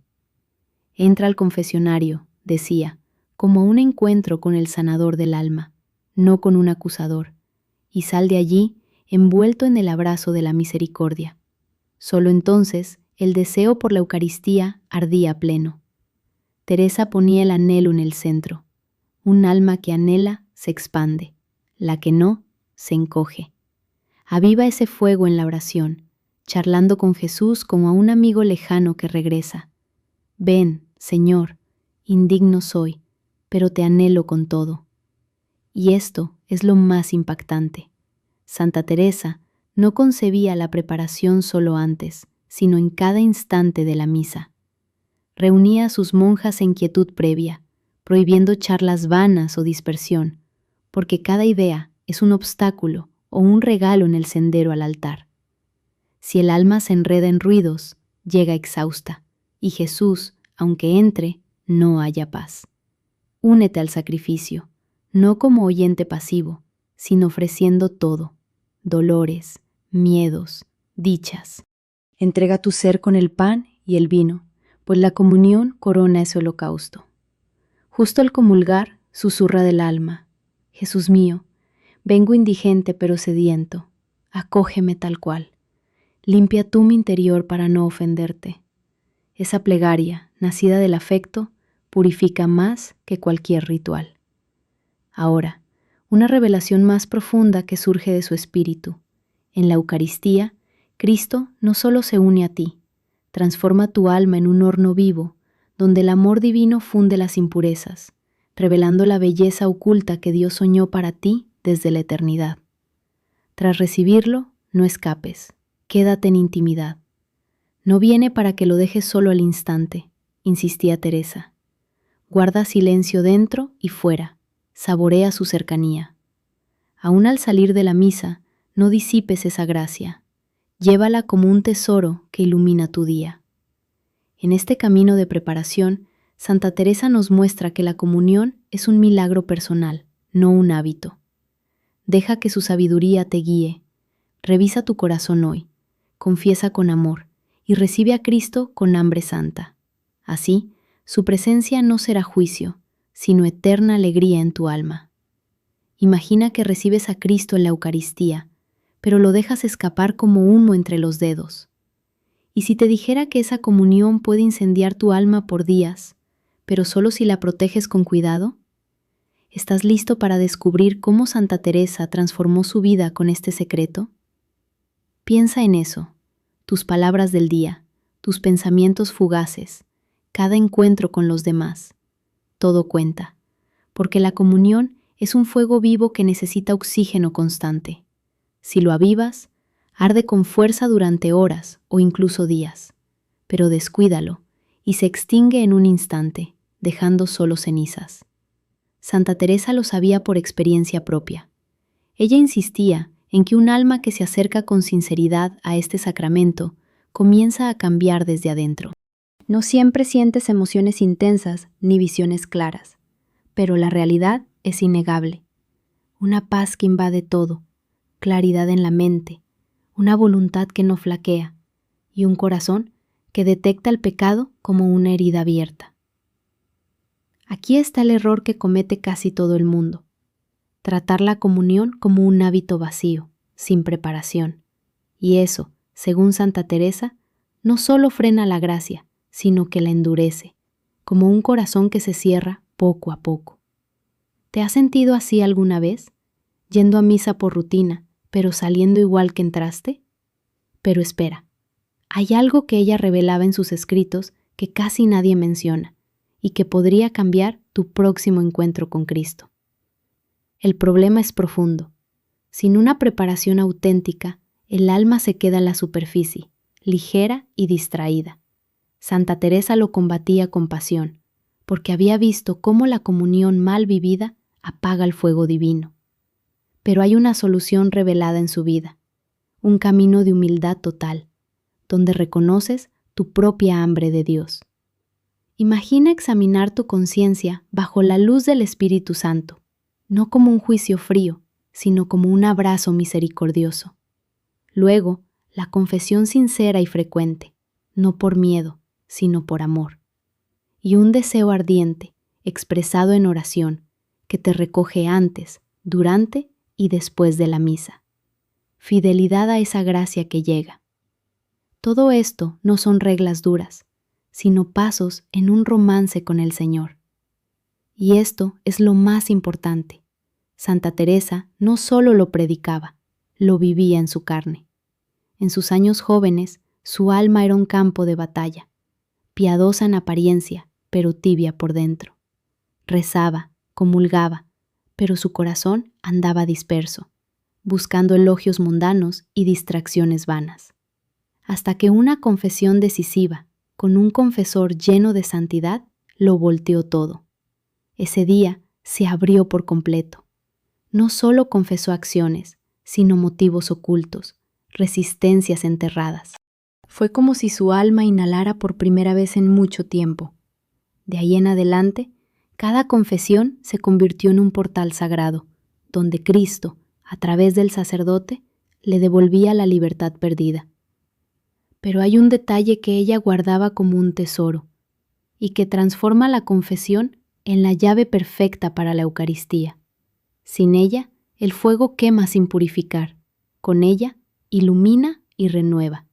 Entra al confesionario, decía, como a un encuentro con el sanador del alma, no con un acusador, y sal de allí envuelto en el abrazo de la misericordia. Solo entonces el deseo por la Eucaristía ardía pleno. Teresa ponía el anhelo en el centro. Un alma que anhela se expande, la que no se encoge. Aviva ese fuego en la oración, charlando con Jesús como a un amigo lejano que regresa. Ven, Señor, indigno soy, pero te anhelo con todo. Y esto es lo más impactante. Santa Teresa no concebía la preparación solo antes, sino en cada instante de la misa. Reunía a sus monjas en quietud previa, prohibiendo charlas vanas o dispersión, porque cada idea es un obstáculo o un regalo en el sendero al altar. Si el alma se enreda en ruidos, llega exhausta, y Jesús, aunque entre, no halla paz. Únete al sacrificio, no como oyente pasivo, sino ofreciendo todo: dolores, miedos, dichas. Entrega tu ser con el pan y el vino, pues la comunión corona ese holocausto. Justo al comulgar, susurra del alma: Jesús mío, vengo indigente pero sediento, acógeme tal cual. Limpia tú mi interior para no ofenderte. Esa plegaria, nacida del afecto, purifica más que cualquier ritual. Ahora, una revelación más profunda que surge de su espíritu. En la Eucaristía, Cristo no solo se une a ti, transforma tu alma en un horno vivo, donde el amor divino funde las impurezas, revelando la belleza oculta que Dios soñó para ti desde la eternidad. Tras recibirlo, no escapes, quédate en intimidad. No viene para que lo dejes solo al instante, insistía Teresa. Guarda silencio dentro y fuera, saborea su cercanía. Aún al salir de la misa, no disipes esa gracia. Llévala como un tesoro que ilumina tu día. En este camino de preparación, Santa Teresa nos muestra que la comunión es un milagro personal, no un hábito. Deja que su sabiduría te guíe. Revisa tu corazón hoy, confiesa con amor y recibe a Cristo con hambre santa. Así, su presencia no será juicio, sino eterna alegría en tu alma. Imagina que recibes a Cristo en la Eucaristía, pero lo dejas escapar como humo entre los dedos. ¿Y si te dijera que esa comunión puede incendiar tu alma por días, pero solo si la proteges con cuidado? ¿Estás listo para descubrir cómo Santa Teresa transformó su vida con este secreto? Piensa en eso, tus palabras del día, tus pensamientos fugaces, cada encuentro con los demás. Todo cuenta, porque la comunión es un fuego vivo que necesita oxígeno constante. Si lo avivas, arde con fuerza durante horas o incluso días, pero descuídalo y se extingue en un instante, dejando solo cenizas. Santa Teresa lo sabía por experiencia propia. Ella insistía en que un alma que se acerca con sinceridad a este sacramento comienza a cambiar desde adentro. No siempre sientes emociones intensas ni visiones claras, pero la realidad es innegable. Una paz que invade todo, claridad en la mente, una voluntad que no flaquea y un corazón que detecta el pecado como una herida abierta. Aquí está el error que comete casi todo el mundo: tratar la comunión como un hábito vacío, sin preparación. Y eso, según Santa Teresa, no solo frena la gracia, sino que la endurece, como un corazón que se cierra poco a poco. ¿Te has sentido así alguna vez? Yendo a misa por rutina, pero saliendo igual que entraste. Pero espera, hay algo que ella revelaba en sus escritos que casi nadie menciona y que podría cambiar tu próximo encuentro con Cristo. El problema es profundo. Sin una preparación auténtica, el alma se queda en la superficie, ligera y distraída. Santa Teresa lo combatía con pasión, porque había visto cómo la comunión mal vivida apaga el fuego divino. Pero hay una solución revelada en su vida, un camino de humildad total, donde reconoces tu propia hambre de Dios. Imagina examinar tu conciencia bajo la luz del Espíritu Santo, no como un juicio frío, sino como un abrazo misericordioso. Luego, la confesión sincera y frecuente, no por miedo, sino por amor. Y un deseo ardiente, expresado en oración, que te recoge antes, durante y después de la misa. Fidelidad a esa gracia que llega. Todo esto no son reglas duras, sino pasos en un romance con el Señor. Y esto es lo más importante. Santa Teresa no solo lo predicaba, lo vivía en su carne. En sus años jóvenes, su alma era un campo de batalla, piadosa en apariencia, pero tibia por dentro. Rezaba, comulgaba, pero su corazón andaba disperso, buscando elogios mundanos y distracciones vanas. Hasta que una confesión decisiva, con un confesor lleno de santidad, lo volteó todo. Ese día se abrió por completo. No solo confesó acciones, sino motivos ocultos, resistencias enterradas. Fue como si su alma inhalara por primera vez en mucho tiempo. De ahí en adelante, cada confesión se convirtió en un portal sagrado, donde Cristo, a través del sacerdote, le devolvía la libertad perdida. Pero hay un detalle que ella guardaba como un tesoro, y que transforma la confesión en la llave perfecta para la Eucaristía. Sin ella, el fuego quema sin purificar. Con ella, ilumina y renueva.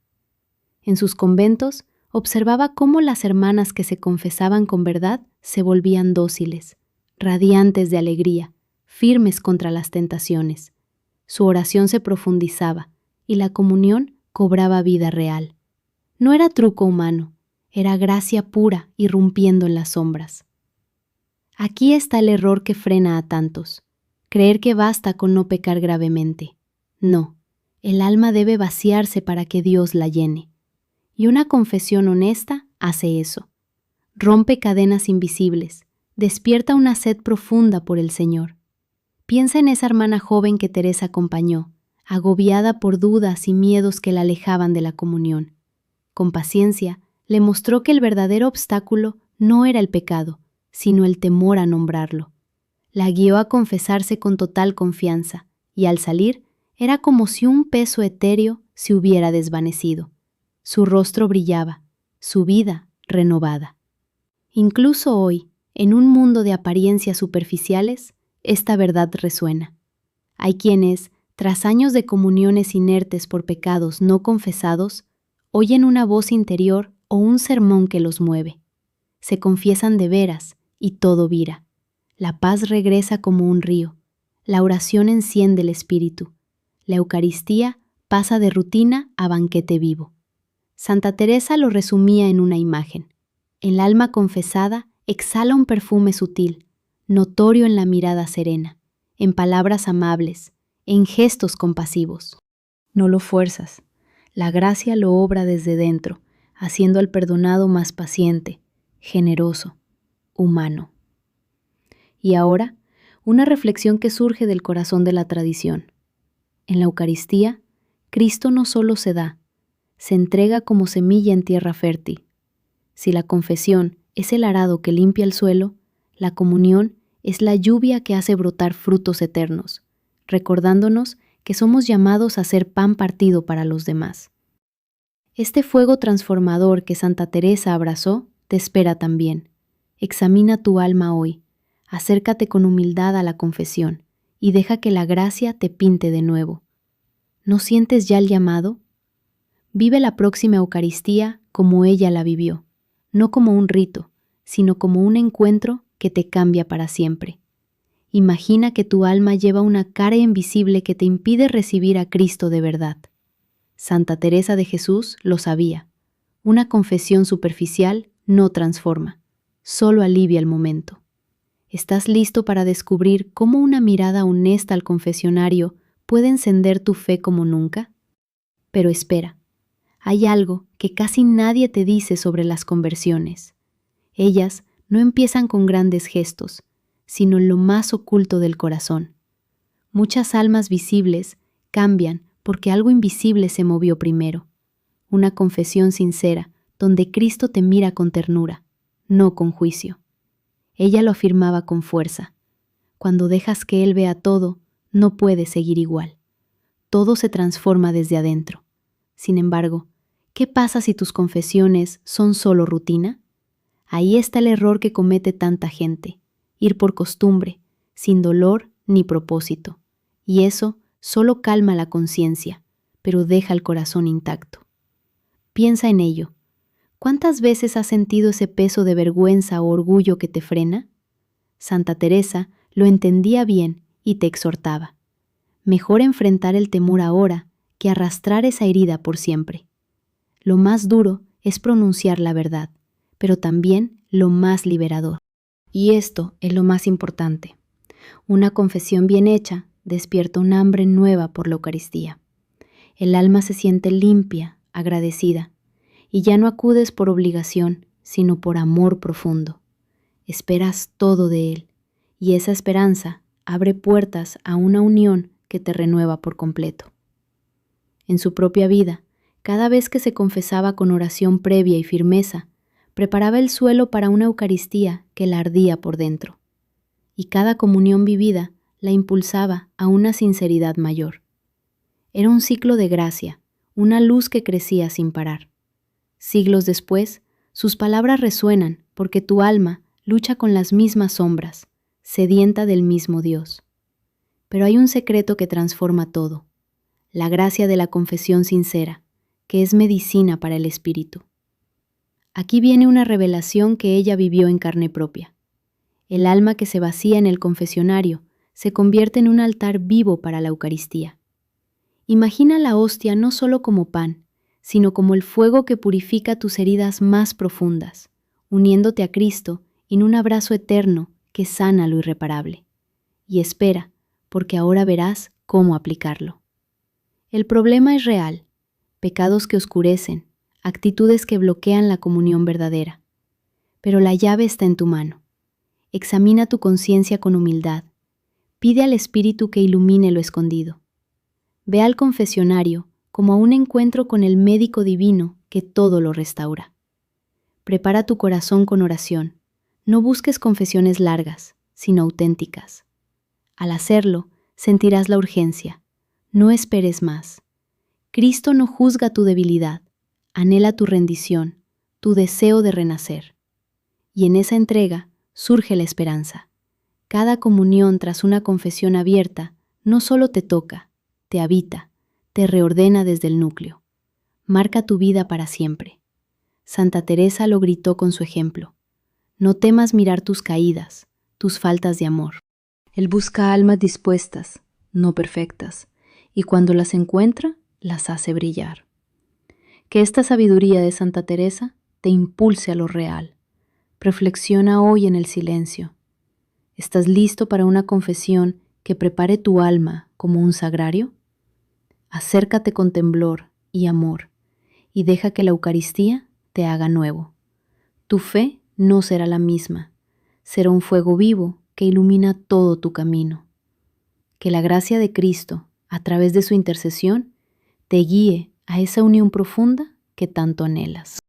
En sus conventos, observaba cómo las hermanas que se confesaban con verdad se volvían dóciles, radiantes de alegría, firmes contra las tentaciones. Su oración se profundizaba y la comunión cobraba vida real. No era truco humano, era gracia pura irrumpiendo en las sombras. Aquí está el error que frena a tantos: creer que basta con no pecar gravemente. No, el alma debe vaciarse para que Dios la llene. Y una confesión honesta hace eso. Rompe cadenas invisibles, despierta una sed profunda por el Señor. Piensa en esa hermana joven que Teresa acompañó, agobiada por dudas y miedos que la alejaban de la comunión. Con paciencia, le mostró que el verdadero obstáculo no era el pecado, sino el temor a nombrarlo. La guió a confesarse con total confianza, y al salir, era como si un peso etéreo se hubiera desvanecido. Su rostro brillaba, su vida renovada. Incluso hoy, en un mundo de apariencias superficiales, esta verdad resuena. Hay quienes, tras años de comuniones inertes por pecados no confesados, oyen una voz interior o un sermón que los mueve. Se confiesan de veras y todo vira. La paz regresa como un río. La oración enciende el espíritu. La Eucaristía pasa de rutina a banquete vivo. Santa Teresa lo resumía en una imagen. El alma confesada exhala un perfume sutil, notorio en la mirada serena, en palabras amables, en gestos compasivos. No lo fuerzas. La gracia lo obra desde dentro, haciendo al perdonado más paciente, generoso, humano. Y ahora, una reflexión que surge del corazón de la tradición. En la Eucaristía, Cristo no solo se da, se entrega como semilla en tierra fértil. Si la confesión es el arado que limpia el suelo, la comunión es la lluvia que hace brotar frutos eternos, recordándonos que somos llamados a ser pan partido para los demás. Este fuego transformador que Santa Teresa abrazó te espera también. Examina tu alma hoy, acércate con humildad a la confesión y deja que la gracia te pinte de nuevo. ¿No sientes ya el llamado? Vive la próxima Eucaristía como ella la vivió, no como un rito, sino como un encuentro que te cambia para siempre. Imagina que tu alma lleva una cara invisible que te impide recibir a Cristo de verdad. Santa Teresa de Jesús lo sabía. Una confesión superficial no transforma, solo alivia el momento. ¿Estás listo para descubrir cómo una mirada honesta al confesionario puede encender tu fe como nunca? Pero espera, hay algo que casi nadie te dice sobre las conversiones. Ellas no empiezan con grandes gestos, sino en lo más oculto del corazón. Muchas almas visibles cambian porque algo invisible se movió primero. Una confesión sincera, donde Cristo te mira con ternura, no con juicio. Ella lo afirmaba con fuerza. Cuando dejas que Él vea todo, no puedes seguir igual. Todo se transforma desde adentro. Sin embargo, ¿qué pasa si tus confesiones son solo rutina? Ahí está el error que comete tanta gente: ir por costumbre, sin dolor ni propósito. Y eso solo calma la conciencia, pero deja el corazón intacto. Piensa en ello. ¿Cuántas veces has sentido ese peso de vergüenza o orgullo que te frena? Santa Teresa lo entendía bien y te exhortaba. Mejor enfrentar el temor ahora que arrastrar esa herida por siempre. Lo más duro es pronunciar la verdad, pero también lo más liberador. Y esto es lo más importante. Una confesión bien hecha despierta un hambre nueva por la Eucaristía. El alma se siente limpia, agradecida, y ya no acudes por obligación, sino por amor profundo. Esperas todo de Él, y esa esperanza abre puertas a una unión que te renueva por completo. En su propia vida, cada vez que se confesaba con oración previa y firmeza, preparaba el suelo para una Eucaristía que la ardía por dentro. Y cada comunión vivida la impulsaba a una sinceridad mayor. Era un ciclo de gracia, una luz que crecía sin parar. Siglos después, sus palabras resuenan porque tu alma lucha con las mismas sombras, sedienta del mismo Dios. Pero hay un secreto que transforma todo: la gracia de la confesión sincera, que es medicina para el espíritu. Aquí viene una revelación que ella vivió en carne propia. El alma que se vacía en el confesionario se convierte en un altar vivo para la Eucaristía. Imagina la hostia no solo como pan, sino como el fuego que purifica tus heridas más profundas, uniéndote a Cristo en un abrazo eterno que sana lo irreparable. Y espera, porque ahora verás cómo aplicarlo. El problema es real, pecados que oscurecen, actitudes que bloquean la comunión verdadera. Pero la llave está en tu mano. Examina tu conciencia con humildad. Pide al Espíritu que ilumine lo escondido. Ve al confesionario como a un encuentro con el médico divino que todo lo restaura. Prepara tu corazón con oración. No busques confesiones largas, sino auténticas. Al hacerlo, sentirás la urgencia. No esperes más. Cristo no juzga tu debilidad, anhela tu rendición, tu deseo de renacer. Y en esa entrega surge la esperanza. Cada comunión tras una confesión abierta no solo te toca, te habita, te reordena desde el núcleo. Marca tu vida para siempre. Santa Teresa lo gritó con su ejemplo. No temas mirar tus caídas, tus faltas de amor. Él busca almas dispuestas, no perfectas, y cuando las encuentra, las hace brillar. Que esta sabiduría de Santa Teresa te impulse a lo real. Reflexiona hoy en el silencio. ¿Estás listo para una confesión que prepare tu alma como un sagrario? Acércate con temblor y amor y deja que la Eucaristía te haga nuevo. Tu fe no será la misma, será un fuego vivo que ilumina todo tu camino. Que la gracia de Cristo, a través de su intercesión, te guíe a esa unión profunda que tanto anhelas.